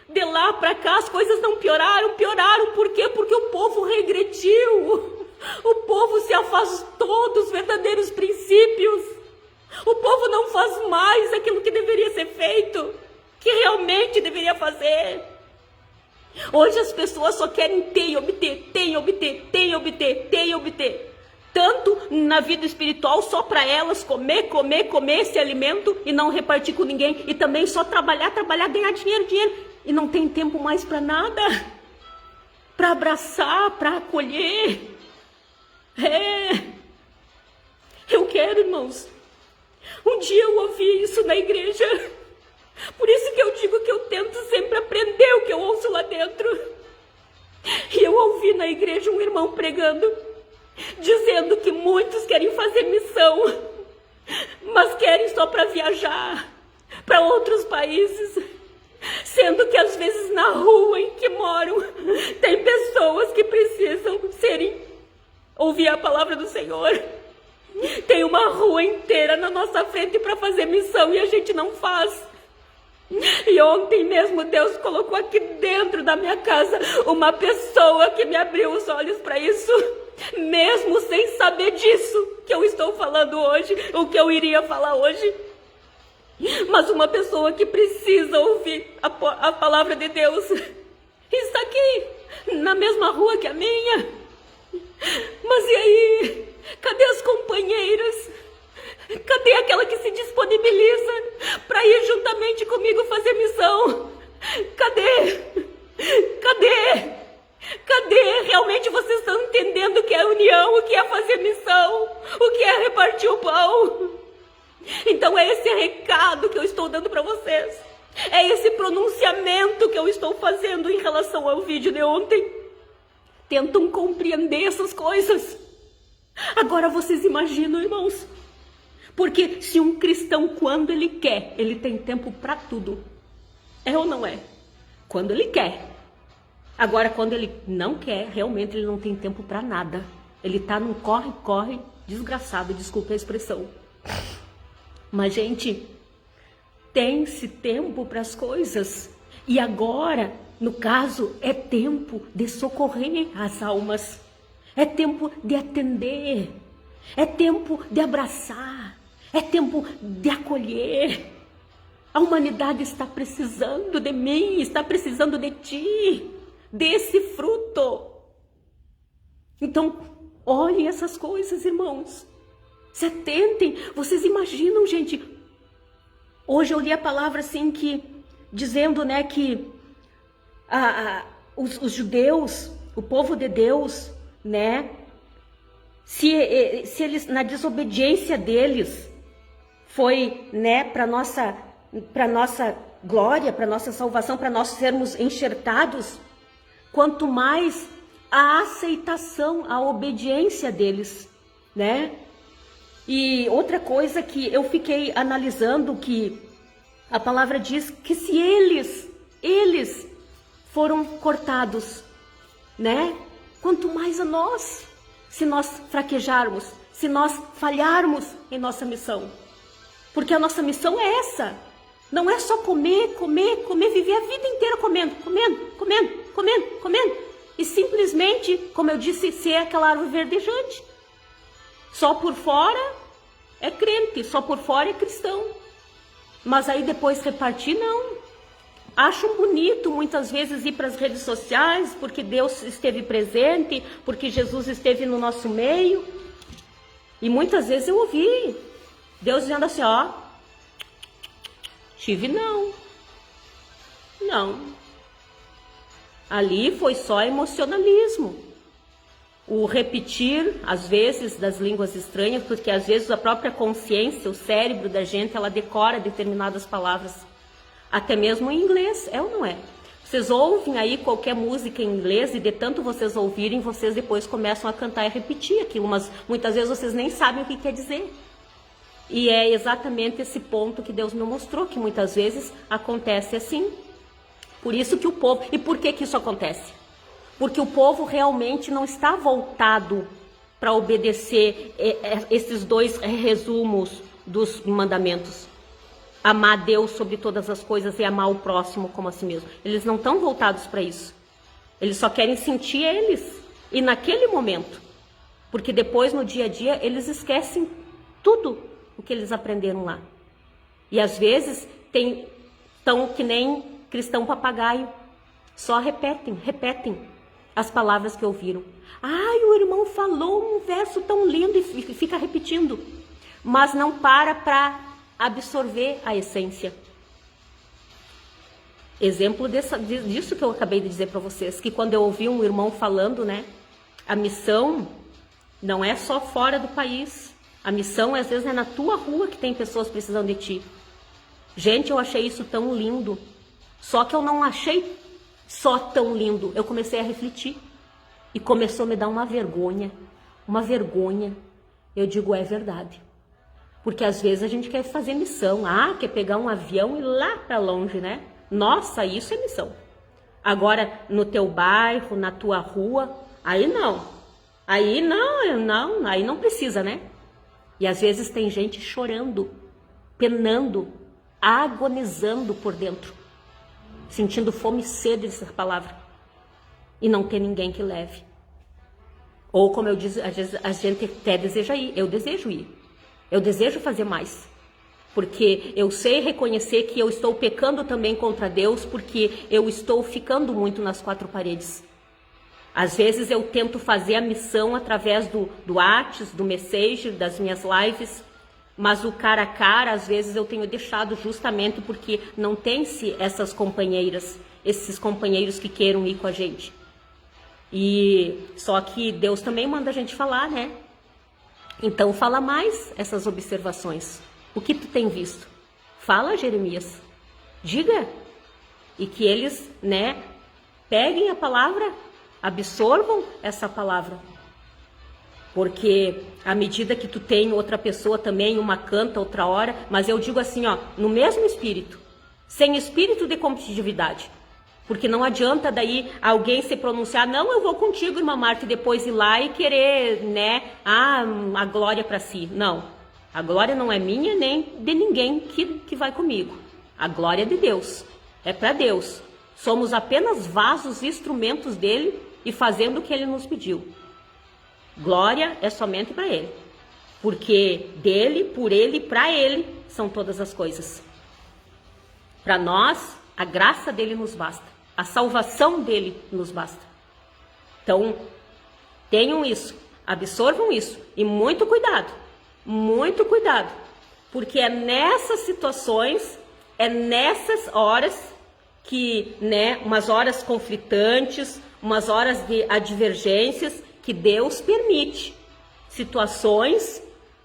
De lá para cá as coisas não pioraram. Por quê? Porque o povo regrediu. O povo se afastou dos verdadeiros princípios. O povo não faz mais aquilo que deveria ser feito, que realmente deveria fazer. Hoje as pessoas só querem ter e obter, ter e obter, ter e obter, ter e obter. Tanto na vida espiritual, só para elas comer esse alimento e não repartir com ninguém. E também só trabalhar, ganhar dinheiro. E não tem tempo mais para nada. Para abraçar, para acolher. Eu quero, irmãos. Um dia eu ouvi isso na igreja. Por isso que eu digo que eu tento sempre aprender o que eu ouço lá dentro. E eu ouvi na igreja um irmão pregando, dizendo que muitos querem fazer missão, mas querem só para viajar para outros países, sendo que às vezes na rua em que moram tem pessoas que precisam ouvir a palavra do Senhor. Tem uma rua inteira na nossa frente para fazer missão e a gente não faz. E ontem mesmo Deus colocou aqui dentro da minha casa uma pessoa que me abriu os olhos para isso, mesmo sem saber disso que eu estou falando hoje, o que eu iria falar hoje. Mas uma pessoa que precisa ouvir a palavra de Deus está aqui, na mesma rua que a minha. Mas e aí? Cadê as companheiras? Cadê aquela que se disponibiliza para ir juntamente comigo fazer missão? Cadê? Realmente vocês estão entendendo o que é união, o que é fazer missão, o que é repartir o pão? Então é esse recado que eu estou dando para vocês. É esse pronunciamento que eu estou fazendo em relação ao vídeo de ontem. Tentam compreender essas coisas. Agora vocês imaginam, irmãos? Porque se um cristão, quando ele quer, ele tem tempo para tudo. É ou não é? Quando ele quer. Agora, quando ele não quer, realmente ele não tem tempo para nada. Ele está num corre-corre desgraçado, desculpa a expressão. Mas, gente, tem-se tempo para as coisas. E agora, no caso, é tempo de socorrer as almas. É tempo de atender. É tempo de abraçar. É tempo de acolher. A humanidade está precisando de mim, está precisando de ti, desse fruto. Então, olhem essas coisas, irmãos. Se atentem. Vocês imaginam, gente? Hoje eu li a palavra assim dizendo, que os judeus, o povo de Deus, se eles, na desobediência deles, foi, para nossa glória, para nossa salvação, para nós sermos enxertados, quanto mais a aceitação, a obediência deles, E outra coisa que eu fiquei analisando, que a palavra diz que se eles foram cortados, quanto mais a nós, se nós fraquejarmos, se nós falharmos em nossa missão. Porque a nossa missão é essa, Não é só comer, comer, comer, viver a vida inteira comendo, comendo, comendo, comendo, comendo. E simplesmente, como eu disse, ser aquela árvore verdejante. Só por fora é crente, só por fora é cristão. Mas aí depois repartir, não. Acham bonito muitas vezes ir para as redes sociais, porque Deus esteve presente, porque Jesus esteve no nosso meio. E muitas vezes eu ouvi Deus dizendo assim, ó, tive não. Ali foi só emocionalismo. O repetir, às vezes, das línguas estranhas, porque às vezes a própria consciência, o cérebro da gente, ela decora determinadas palavras. Até mesmo em inglês, é ou não é? Vocês ouvem aí qualquer música em inglês e de tanto vocês ouvirem, vocês depois começam a cantar e repetir aquilo, mas muitas vezes vocês nem sabem o que quer dizer. E é exatamente esse ponto que Deus me mostrou, que muitas vezes acontece assim. Por isso que o povo... E por que isso acontece? Porque o povo realmente não está voltado para obedecer esses dois resumos dos mandamentos. Amar Deus sobre todas as coisas e amar o próximo como a si mesmo. Eles não estão voltados para isso. Eles só querem sentir eles. E naquele momento. Porque depois, no dia a dia, eles esquecem tudo o que eles aprenderam lá. E às vezes estão que nem cristão papagaio. Só repetem as palavras que ouviram. Ai, o irmão falou um verso tão lindo e fica repetindo. Mas não para absorver a essência. Exemplo disso que eu acabei de dizer para vocês, que quando eu ouvi um irmão falando, né, a missão não é só fora do país, a missão às vezes é na tua rua que tem pessoas precisando de ti. Gente, eu achei isso tão lindo, só que eu não achei só tão lindo, eu comecei a refletir e começou a me dar uma vergonha, eu digo, é verdade. Porque às vezes a gente quer fazer missão. quer pegar um avião e ir lá para longe, né? Nossa, isso é missão. Agora, no teu bairro, na tua rua, aí não. Aí não precisa, né? E às vezes tem gente chorando, penando, agonizando por dentro, sentindo fome e sede dessa palavra. E não tem ninguém que leve. Ou como eu disse, às vezes a gente até deseja ir. Eu desejo ir. Eu desejo fazer mais, porque eu sei reconhecer que eu estou pecando também contra Deus, porque eu estou ficando muito nas quatro paredes. Às vezes eu tento fazer a missão através do WhatsApp, do Messenger, das minhas lives, mas o cara a cara, às vezes eu tenho deixado justamente porque não tem-se essas companheiras, esses companheiros que queiram ir com a gente. E só que Deus também manda a gente falar, né? Então fala mais essas observações. O que tu tem visto? Fala, Jeremias. Diga. E que eles, né, peguem a palavra, absorvam essa palavra. Porque à medida que tu tem outra pessoa também, uma canta, outra hora, mas eu digo assim, ó, no mesmo espírito, sem espírito de competitividade. Porque não adianta daí alguém se pronunciar, não, eu vou contigo, irmã Marta, e depois ir lá e querer, né, a glória para si. Não, a glória não é minha nem de ninguém que vai comigo. A glória é de Deus, é para Deus. Somos apenas vasos, instrumentos dele e fazendo o que ele nos pediu. Glória é somente para ele, porque dele, por ele, para ele são todas as coisas. Para nós, a graça dele nos basta. A salvação dele nos basta. Então, tenham isso, absorvam isso. E muito cuidado, porque é nessas situações, é nessas horas que, né, umas horas conflitantes, umas horas de advergências, que Deus permite situações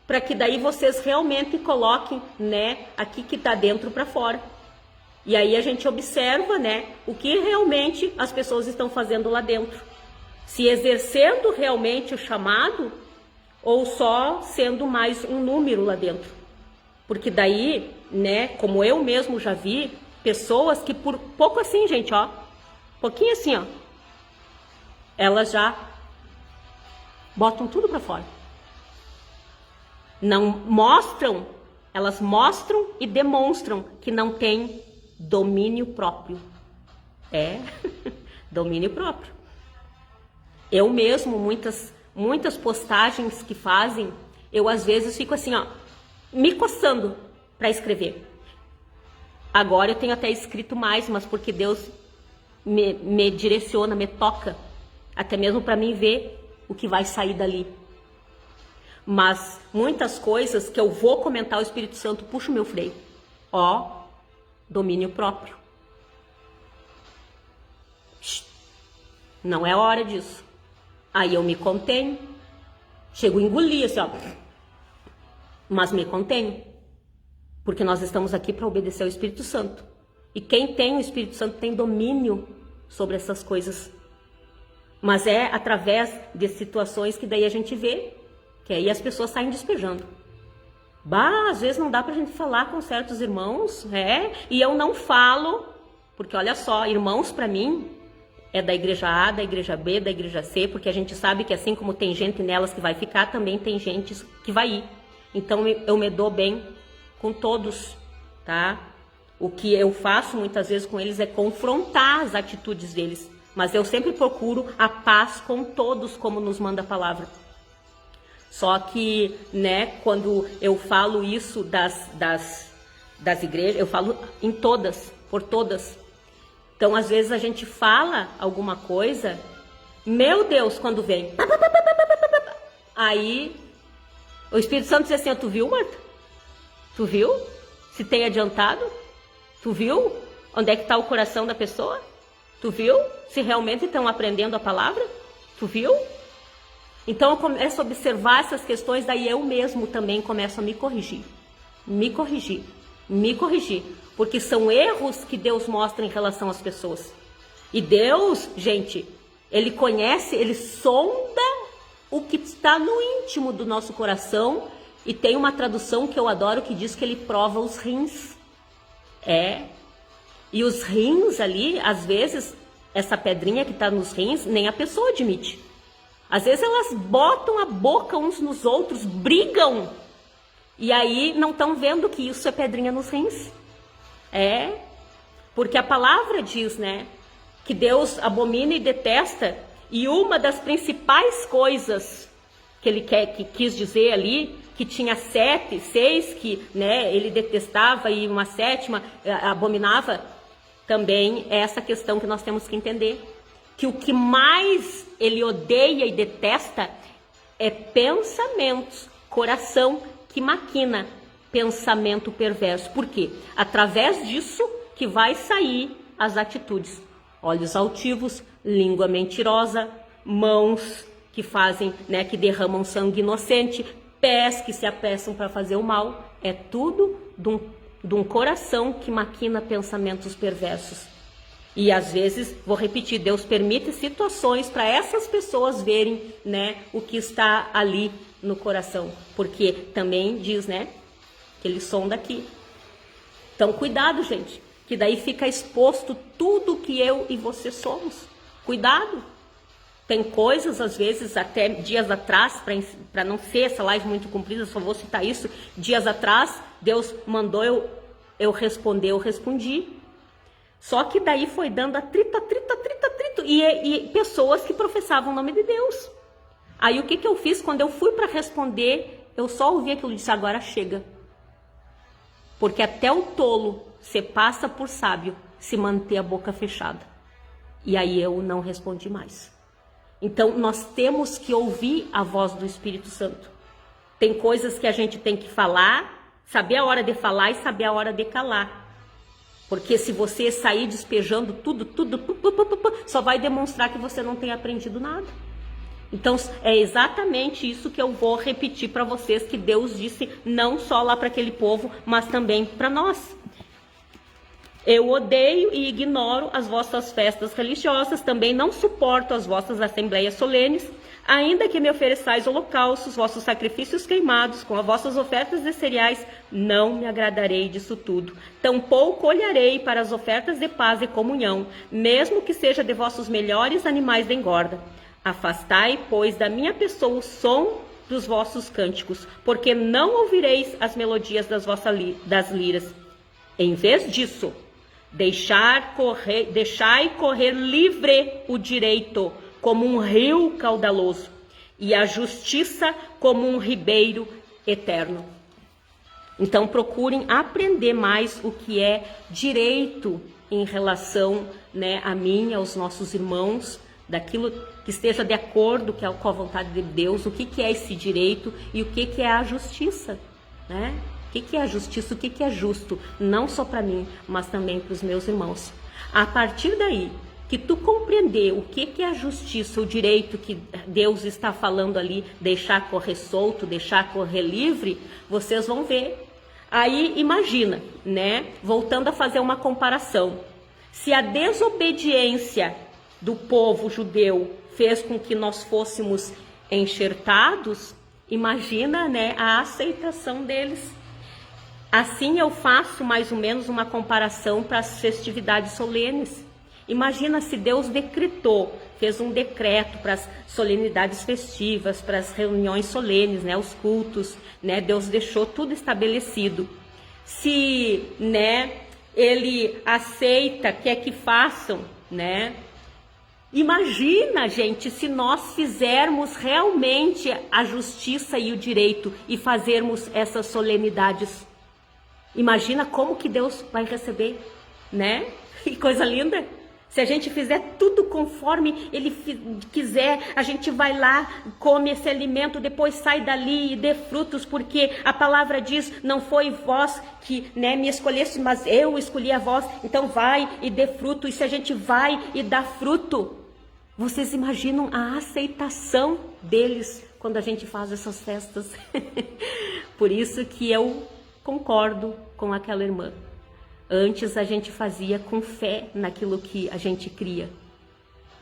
para que daí vocês realmente coloquem, né, aqui que está dentro para fora. E aí a gente observa, né, o que realmente as pessoas estão fazendo lá dentro. Se exercendo realmente o chamado ou só sendo mais um número lá dentro. Porque daí, né, como eu mesmo já vi, pessoas que por pouco assim, gente, ó, pouquinho assim, ó, elas já botam tudo para fora. Não mostram, elas mostram e demonstram que não tem domínio próprio. Domínio próprio. Eu mesmo, muitas postagens que fazem, eu às vezes fico assim, ó, me coçando para escrever. Agora eu tenho até escrito mais, mas porque Deus me direciona, me toca, até mesmo para mim ver o que vai sair dali. Mas muitas coisas que eu vou comentar, o Espírito Santo puxa o meu freio. Domínio próprio. Não é hora disso. Aí eu me contenho, chego a engolir assim, ó, mas me contenho, porque nós estamos aqui para obedecer ao Espírito Santo. E quem tem o Espírito Santo tem domínio sobre essas coisas. Mas é através de situações que daí a gente vê, que aí as pessoas saem despejando. Às vezes não dá pra gente falar com certos irmãos, e eu não falo, porque olha só, irmãos para mim é da igreja A, da igreja B, da igreja C, porque a gente sabe que assim como tem gente nelas que vai ficar, também tem gente que vai ir. Então eu me dou bem com todos, tá? O que eu faço muitas vezes com eles é confrontar as atitudes deles, mas eu sempre procuro a paz com todos, como nos manda a palavra. Só que, né, quando eu falo isso das igrejas, eu falo em todas, por todas. Então, às vezes a gente fala alguma coisa, meu Deus, quando vem, aí o Espírito Santo diz assim, tu viu, Marta? Tu viu? Se tem adiantado? Tu viu onde é que está o coração da pessoa? Tu viu? Se realmente estão aprendendo a palavra? Tu viu? Então eu começo a observar essas questões, daí eu mesmo também começo a me corrigir. Porque são erros que Deus mostra em relação às pessoas. E Deus, gente, Ele conhece, Ele sonda o que está no íntimo do nosso coração. E tem uma tradução que eu adoro que diz que Ele prova os rins. E os rins ali, às vezes, essa pedrinha que está nos rins, nem a pessoa admite. Às vezes elas botam a boca uns nos outros, brigam. E aí não estão vendo que isso é pedrinha nos rins. Porque a palavra diz, né, que Deus abomina e detesta. E uma das principais coisas que Ele quis dizer ali, que tinha 6 que, né, Ele detestava e uma 7ª abominava, também é essa questão que nós temos que entender. Que o que mais Ele odeia e detesta é pensamentos, coração que maquina, pensamento perverso. Por quê? Através disso que vai sair as atitudes. Olhos altivos, língua mentirosa, mãos que fazem, né, que derramam sangue inocente, pés que se apressam para fazer o mal. É tudo de um coração que maquina pensamentos perversos. E às vezes, vou repetir, Deus permite situações para essas pessoas verem, né, o que está ali no coração. Porque também diz, né, que Ele sonda aqui. Então, cuidado, gente, que daí fica exposto tudo que eu e você somos. Cuidado. Tem coisas, às vezes, até dias atrás, para não ser essa live muito comprida, só vou citar isso. Dias atrás, Deus mandou eu responder, eu respondi. Só que daí foi dando atrito. E pessoas que professavam o nome de Deus. Aí o que eu fiz? Quando eu fui para responder, eu só ouvi aquilo e disse, agora chega. Porque até o tolo se passa por sábio se manter a boca fechada. E aí eu não respondi mais. Então nós temos que ouvir a voz do Espírito Santo. Tem coisas que a gente tem que falar, saber a hora de falar e saber a hora de calar. Porque se você sair despejando tudo, só vai demonstrar que você não tem aprendido nada. Então é exatamente isso que eu vou repetir para vocês, que Deus disse não só lá para aquele povo, mas também para nós. Eu odeio e ignoro as vossas festas religiosas, também não suporto as vossas assembleias solenes, ainda que me ofereçais holocaustos, vossos sacrifícios queimados, com as vossas ofertas de cereais, não me agradarei disso tudo. Tampouco olharei para as ofertas de paz e comunhão, mesmo que seja de vossos melhores animais de engorda. Afastai, pois, da minha pessoa o som dos vossos cânticos, porque não ouvireis as melodias das liras. Em vez disso, deixai correr livre o direito, como um rio caudaloso, e a justiça como um ribeiro eterno. Então procurem aprender mais o que é direito em relação, né, a mim, aos nossos irmãos, daquilo que esteja de acordo com a vontade de Deus, o que é esse direito e o que é a justiça, né? O que é a justiça, o que é justo, não só para mim, mas também para os meus irmãos. A partir daí, que tu compreender o que é a justiça, o direito que Deus está falando ali, deixar correr solto, deixar correr livre, vocês vão ver. Aí imagina, né? Voltando a fazer uma comparação. Se a desobediência do povo judeu fez com que nós fôssemos enxertados, imagina, né, a aceitação deles. Assim eu faço mais ou menos uma comparação para as festividades solenes. Imagina se Deus decretou, fez um decreto para as solenidades festivas, para as reuniões solenes, né, os cultos, né, Deus deixou tudo estabelecido. Se, né, Ele aceita, quer que façam, né? Imagina, gente, se nós fizermos realmente a justiça e o direito e fazermos essas solenidades. Imagina como que Deus vai receber, né? Que coisa linda! Se a gente fizer tudo conforme Ele quiser, a gente vai lá, come esse alimento, depois sai dali e dê frutos, porque a palavra diz, não foi vós que, né, me escolheste, mas eu escolhi a vós, então vai e dê fruto. E se a gente vai e dá fruto, vocês imaginam a aceitação deles quando a gente faz essas festas? Por isso que eu concordo com aquela irmã. Antes a gente fazia com fé naquilo que a gente cria.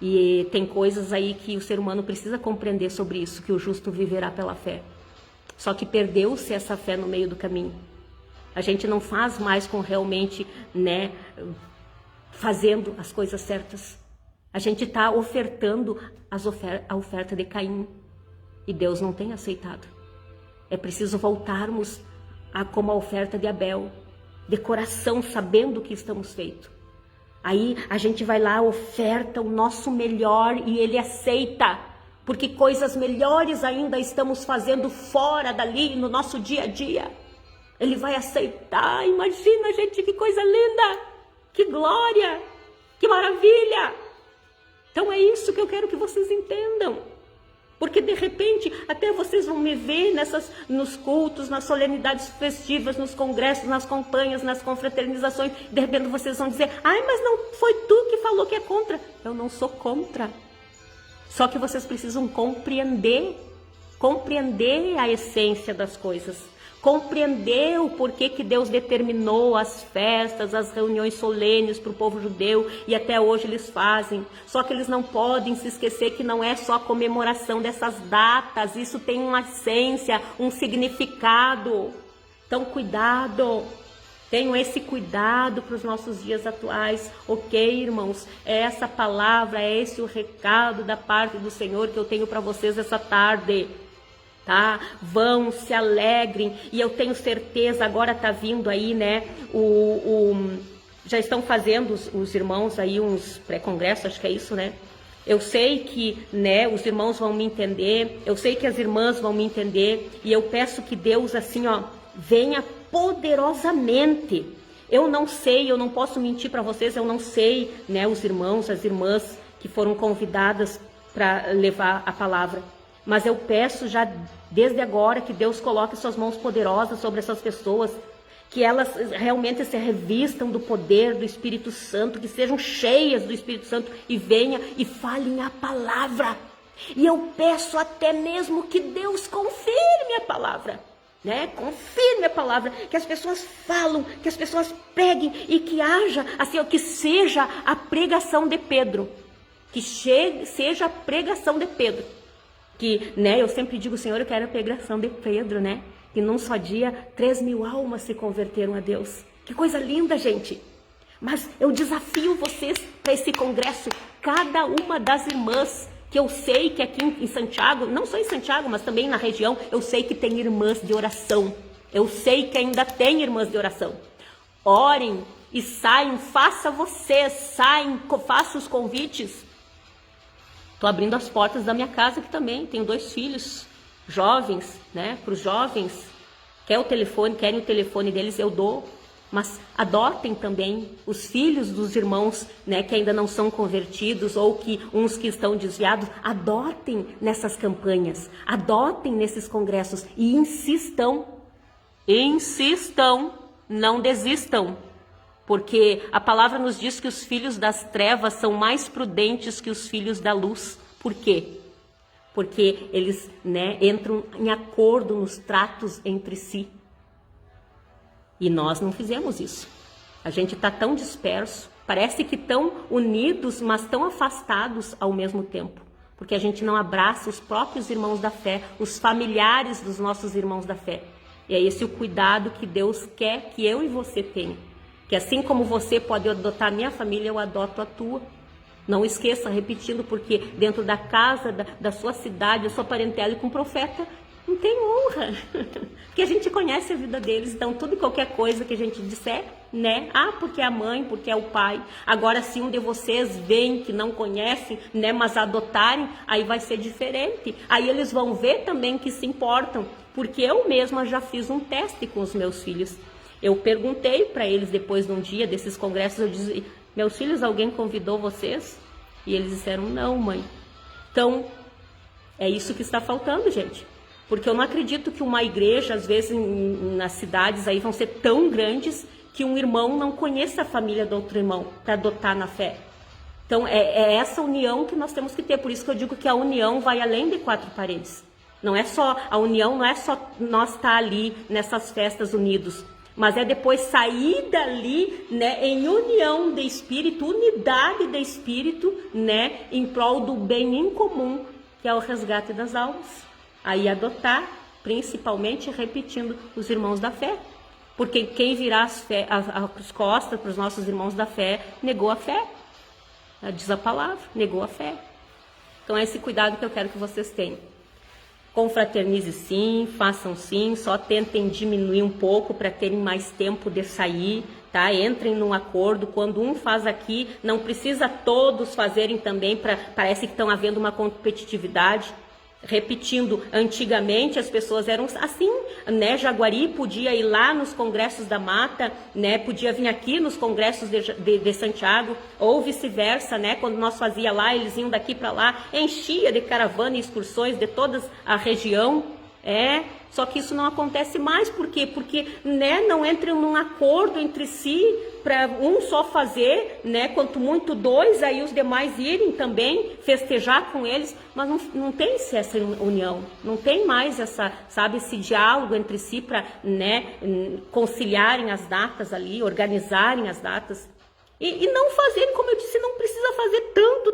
E tem coisas aí que o ser humano precisa compreender sobre isso, que o justo viverá pela fé. Só que perdeu-se essa fé no meio do caminho. A gente não faz mais com realmente, né, fazendo as coisas certas. A gente está ofertando a oferta de Caim. E Deus não tem aceitado. É preciso voltarmos como a oferta de Abel. De coração, sabendo o que estamos feitos. Aí a gente vai lá, oferta o nosso melhor e Ele aceita. Porque coisas melhores ainda estamos fazendo fora dali, no nosso dia a dia. Ele vai aceitar. Imagina, gente, que coisa linda. Que glória. Que maravilha. Então é isso que eu quero que vocês entendam. Porque de repente até vocês vão me ver nos cultos, nas solenidades festivas, nos congressos, nas campanhas, nas confraternizações. De repente vocês vão dizer, ai, mas não foi tu que falou que é contra. Eu não sou contra. Só que vocês precisam compreender a essência das coisas. Compreender o porquê que Deus determinou as festas, as reuniões solenes para o povo judeu, e até hoje eles fazem. Só que eles não podem se esquecer que não é só a comemoração dessas datas, isso tem uma essência, um significado. Então cuidado, tenham esse cuidado para os nossos dias atuais, ok, irmãos? É essa palavra, é esse o recado da parte do Senhor que eu tenho para vocês essa tarde. Tá? Vão, se alegrem, e eu tenho certeza, agora tá vindo aí, né, já estão fazendo os irmãos aí uns pré-congressos, acho que é isso, né? Eu sei que, né, os irmãos vão me entender, eu sei que as irmãs vão me entender, e eu peço que Deus, assim, ó, venha poderosamente. Eu não sei, eu não posso mentir para vocês, eu não sei, né, os irmãos, as irmãs que foram convidadas para levar a palavra. Mas eu peço já desde agora que Deus coloque suas mãos poderosas sobre essas pessoas, que elas realmente se revistam do poder do Espírito Santo, que sejam cheias do Espírito Santo e venham e falem a palavra. E eu peço até mesmo que Deus confirme a palavra, né? Confirme a palavra, que as pessoas falam, que as pessoas preguem e que haja, assim, que seja a pregação de Pedro, que seja a pregação de Pedro. Que, né, eu sempre digo, Senhor, eu quero a pregação de Pedro, né? Que num só dia 3.000 almas se converteram a Deus. Que coisa linda, gente! Mas eu desafio vocês para esse congresso, cada uma das irmãs que eu sei que aqui em Santiago, não só em Santiago, mas também na região, eu sei que tem irmãs de oração. Eu sei que ainda tem irmãs de oração. Orem e saiam, faça os convites. Estou abrindo as portas da minha casa aqui também, tenho 2 filhos jovens, né? Para os jovens, querem o telefone deles, eu dou. Mas adotem também os filhos dos irmãos, né, que ainda não são convertidos ou que uns que estão desviados. Adotem nessas campanhas, adotem nesses congressos e insistam, não desistam. Porque a palavra nos diz que os filhos das trevas são mais prudentes que os filhos da luz. Por quê? Porque eles, né, entram em acordo nos tratos entre si. E nós não fizemos isso. A gente está tão disperso, parece que tão unidos, mas tão afastados ao mesmo tempo. Porque a gente não abraça os próprios irmãos da fé, os familiares dos nossos irmãos da fé. E é esse o cuidado que Deus quer que eu e você tenham. Que assim como você pode adotar a minha família, eu adoto a tua. Não esqueça, repetindo, porque dentro da casa, da sua cidade, a sua parentela e com o profeta, não tem honra. Porque a gente conhece a vida deles, então tudo e qualquer coisa que a gente disser, né? Ah, porque é a mãe, porque é o pai. Agora, se um de vocês vem que não conhecem, né, mas adotarem, aí vai ser diferente. Aí eles vão ver também que se importam, porque eu mesma já fiz um teste com os meus filhos. Eu perguntei para eles depois de um dia desses congressos, eu disse, meus filhos, alguém convidou vocês? E eles disseram, não, mãe. Então, é isso que está faltando, gente. Porque eu não acredito que uma igreja, às vezes nas cidades aí vão ser tão grandes que um irmão não conheça a família do outro irmão para adotar na fé. Então, é essa união que nós temos que ter. Por isso que eu digo que a união vai além de 4 paredes. Não é só a união, não é só nós estar ali nessas festas unidos. Mas é depois sair dali, né, em união de espírito, unidade de espírito, né, em prol do bem em comum, que é o resgate das almas. Aí adotar, principalmente repetindo os irmãos da fé. Porque quem virar as costas para os nossos irmãos da fé, negou a fé. Diz a palavra, negou a fé. Então é esse cuidado que eu quero que vocês tenham. Confraternize sim, façam sim, só tentem diminuir um pouco para terem mais tempo de sair, tá? Entrem num acordo, quando um faz aqui, não precisa todos fazerem também, parece que estão havendo uma competitividade. Repetindo, antigamente as pessoas eram assim, né? Jaguari podia ir lá nos congressos da Mata, né? Podia vir aqui nos congressos de Santiago, ou vice-versa, né? Quando nós fazia lá, eles iam daqui para lá, enchia de caravana e excursões de toda a região, só que isso não acontece mais, por quê? Porque, né, não entram num acordo entre si, para um só fazer, né, quanto muito 2, aí os demais irem também festejar com eles, mas não tem essa união, não tem mais esse diálogo entre si para, né, conciliarem as datas ali, organizarem as datas. E não fazerem, como eu disse, não precisa fazer tanto,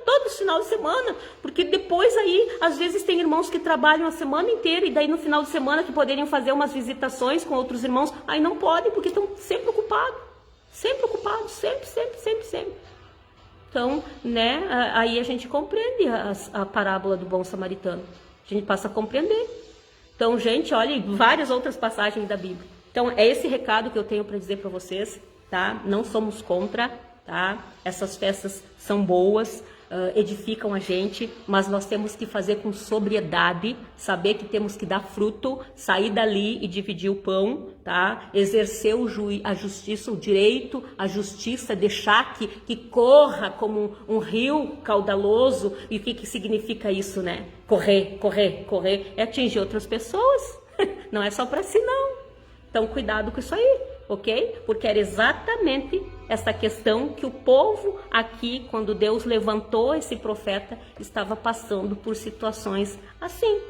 todo final de semana, porque depois aí, às vezes tem irmãos que trabalham a semana inteira, e daí no final de semana que poderiam fazer umas visitações com outros irmãos, aí não podem, porque estão sempre ocupados, sempre. Então, né, aí a gente compreende a parábola do bom samaritano, a gente passa a compreender. Então, gente, olha, várias outras passagens da Bíblia. Então, é esse recado que eu tenho para dizer para vocês. Tá? Não somos contra, tá? Essas festas são boas, edificam a gente, mas nós temos que fazer com sobriedade, saber que temos que dar fruto, sair dali e dividir o pão, tá? Exercer a justiça, o direito, a justiça, deixar que corra como um rio caudaloso. E o que significa isso, né? Correr, é atingir outras pessoas, não é só para si não. Então cuidado com isso aí. Ok? Porque era exatamente essa questão que o povo aqui, quando Deus levantou esse profeta, estava passando por situações assim,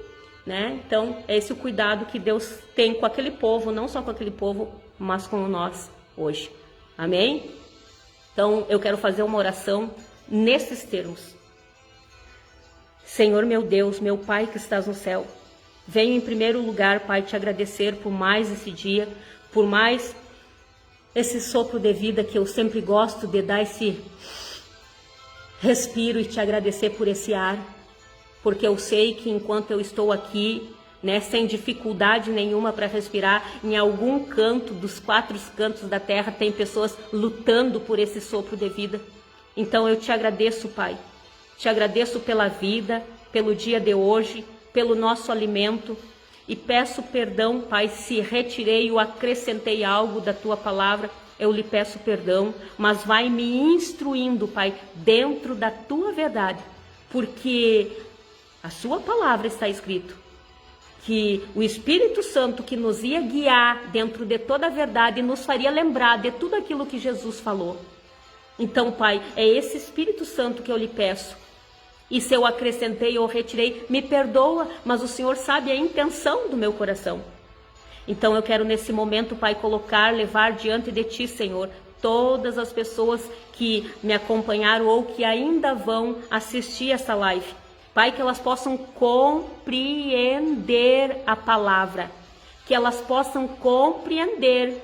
né? Então, é esse o cuidado que Deus tem com aquele povo, não só com aquele povo, mas com nós hoje. Amém? Então, eu quero fazer uma oração nesses termos. Senhor meu Deus, meu Pai que estás no céu, venho em primeiro lugar, Pai, te agradecer por mais esse dia, por mais esse sopro de vida que eu sempre gosto de dar, respiro e te agradecer por esse ar, porque eu sei que enquanto eu estou aqui, né, sem dificuldade nenhuma para respirar, em algum canto dos 4 cantos da terra tem pessoas lutando por esse sopro de vida. Então eu te agradeço, Pai. Te agradeço pela vida, pelo dia de hoje, pelo nosso alimento, e peço perdão, Pai, se retirei ou acrescentei algo da tua palavra. Eu lhe peço perdão, mas vai me instruindo, Pai, dentro da tua verdade, porque a sua palavra está escrito que o Espírito Santo que nos ia guiar dentro de toda a verdade nos faria lembrar de tudo aquilo que Jesus falou. Então, Pai, é esse Espírito Santo que eu lhe peço. E se eu acrescentei ou retirei, me perdoa, mas o Senhor sabe a intenção do meu coração. Então eu quero nesse momento, Pai, levar diante de Ti, Senhor, todas as pessoas que me acompanharam ou que ainda vão assistir essa live. Pai, que elas possam compreender a palavra, que elas possam compreender,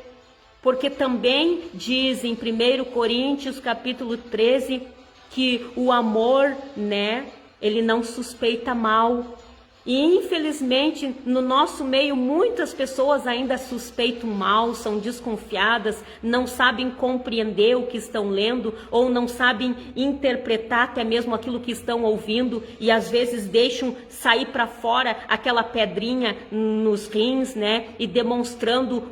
porque também diz em 1 Coríntios capítulo 13, que o amor, né, ele não suspeita mal. E infelizmente no nosso meio muitas pessoas ainda suspeitam mal, são desconfiadas, não sabem compreender o que estão lendo ou não sabem interpretar até mesmo aquilo que estão ouvindo, e às vezes deixam sair para fora aquela pedrinha nos rins, né, e demonstrando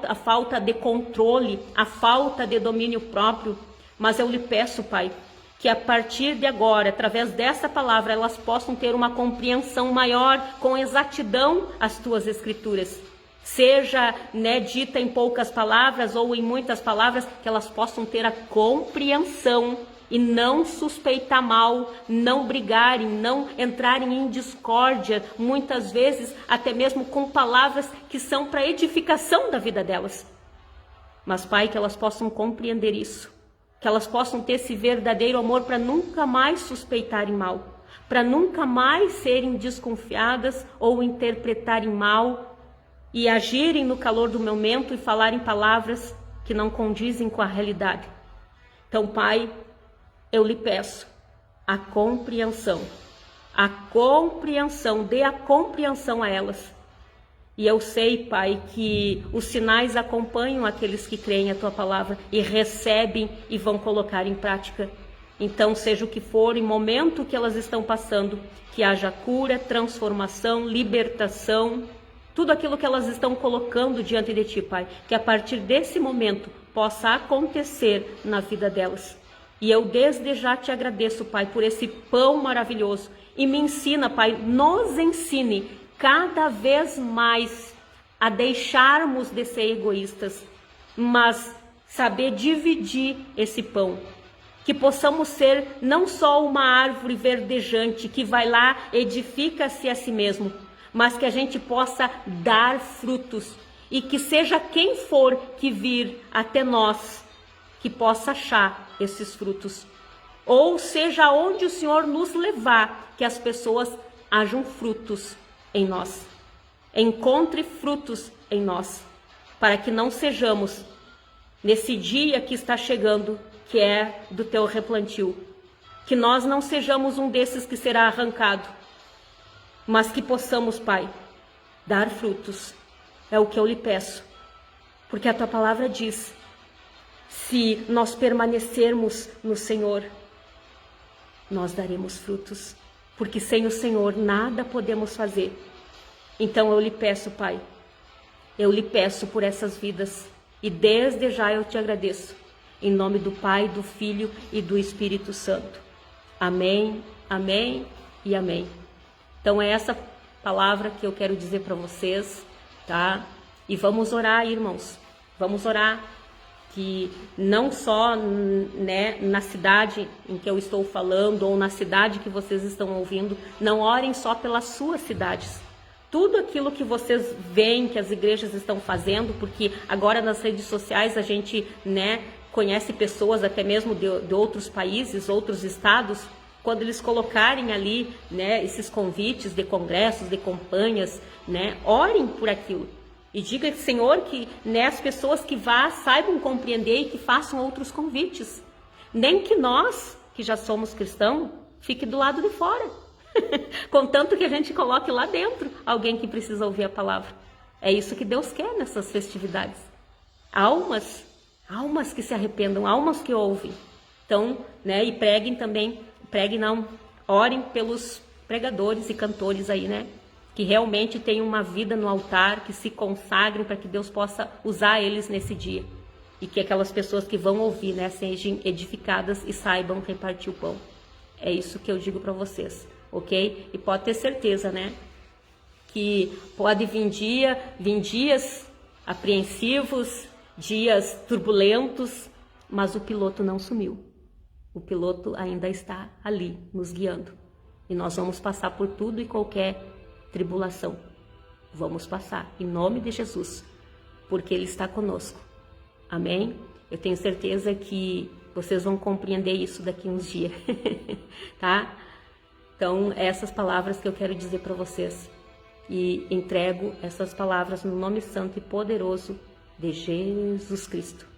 a falta de controle, a falta de domínio próprio. Mas eu lhe peço, Pai, que a partir de agora, através dessa palavra, elas possam ter uma compreensão maior, com exatidão, as tuas escrituras. Seja, né, dita em poucas palavras ou em muitas palavras, que elas possam ter a compreensão e não suspeitar mal, não brigarem, não entrarem em discórdia, muitas vezes até mesmo com palavras que são para edificação da vida delas. Mas, Pai, que elas possam compreender isso. Que elas possam ter esse verdadeiro amor para nunca mais suspeitarem mal, para nunca mais serem desconfiadas ou interpretarem mal e agirem no calor do momento e falarem palavras que não condizem com a realidade. Então, Pai, eu lhe peço a compreensão, dê a compreensão a elas. E eu sei, Pai, que os sinais acompanham aqueles que creem a Tua palavra e recebem e vão colocar em prática. Então, seja o que for, em momento que elas estão passando, que haja cura, transformação, libertação, tudo aquilo que elas estão colocando diante de Ti, Pai, que a partir desse momento possa acontecer na vida delas. E eu desde já Te agradeço, Pai, por esse pão maravilhoso. E me ensina, Pai, nos ensine cada vez mais a deixarmos de ser egoístas, mas saber dividir esse pão. Que possamos ser não só uma árvore verdejante que vai lá, edifica-se a si mesmo, mas que a gente possa dar frutos e que seja quem for que vir até nós, que possa achar esses frutos. Ou seja, onde o Senhor nos levar, que as pessoas hajam frutos em nós, encontre frutos em nós, para que não sejamos, nesse dia que está chegando, que é do Teu replantio, que nós não sejamos um desses que será arrancado, mas que possamos, Pai, dar frutos. É o que eu lhe peço, porque a Tua palavra diz, se nós permanecermos no Senhor, nós daremos frutos. Porque sem o Senhor nada podemos fazer. Então eu lhe peço, Pai, eu lhe peço por essas vidas, e desde já eu Te agradeço, em nome do Pai, do Filho e do Espírito Santo. Amém, amém e amém. Então é essa palavra que eu quero dizer para vocês, tá? E vamos orar, irmãos, vamos orar. Que não só, né, na cidade em que eu estou falando ou na cidade que vocês estão ouvindo, não orem só pelas suas cidades. Tudo aquilo que vocês veem que as igrejas estão fazendo, porque agora nas redes sociais a gente, né, conhece pessoas até mesmo de outros países, outros estados, quando eles colocarem ali, né, esses convites de congressos, de campanhas, né, orem por aquilo. E diga, Senhor, que, né, as pessoas que vá saibam compreender e que façam outros convites. Nem que nós, que já somos cristãos, fique do lado de fora. Contanto que a gente coloque lá dentro alguém que precisa ouvir a palavra. É isso que Deus quer nessas festividades. Almas que se arrependam, almas que ouvem. Então, né, e orem pelos pregadores e cantores aí, né, que realmente tenham uma vida no altar, que se consagrem para que Deus possa usar eles nesse dia. E que aquelas pessoas que vão ouvir, né, sejam edificadas e saibam repartir o pão. É isso que eu digo para vocês, ok? E pode ter certeza, né, que pode vir dias apreensivos, dias turbulentos, mas o piloto não sumiu. O piloto ainda está ali, nos guiando. E nós vamos passar por tudo e qualquer tribulação. Vamos passar, em nome de Jesus, porque Ele está conosco. Amém? Eu tenho certeza que vocês vão compreender isso daqui uns dias, tá? Então, essas palavras que eu quero dizer para vocês. E entrego essas palavras no nome santo e poderoso de Jesus Cristo.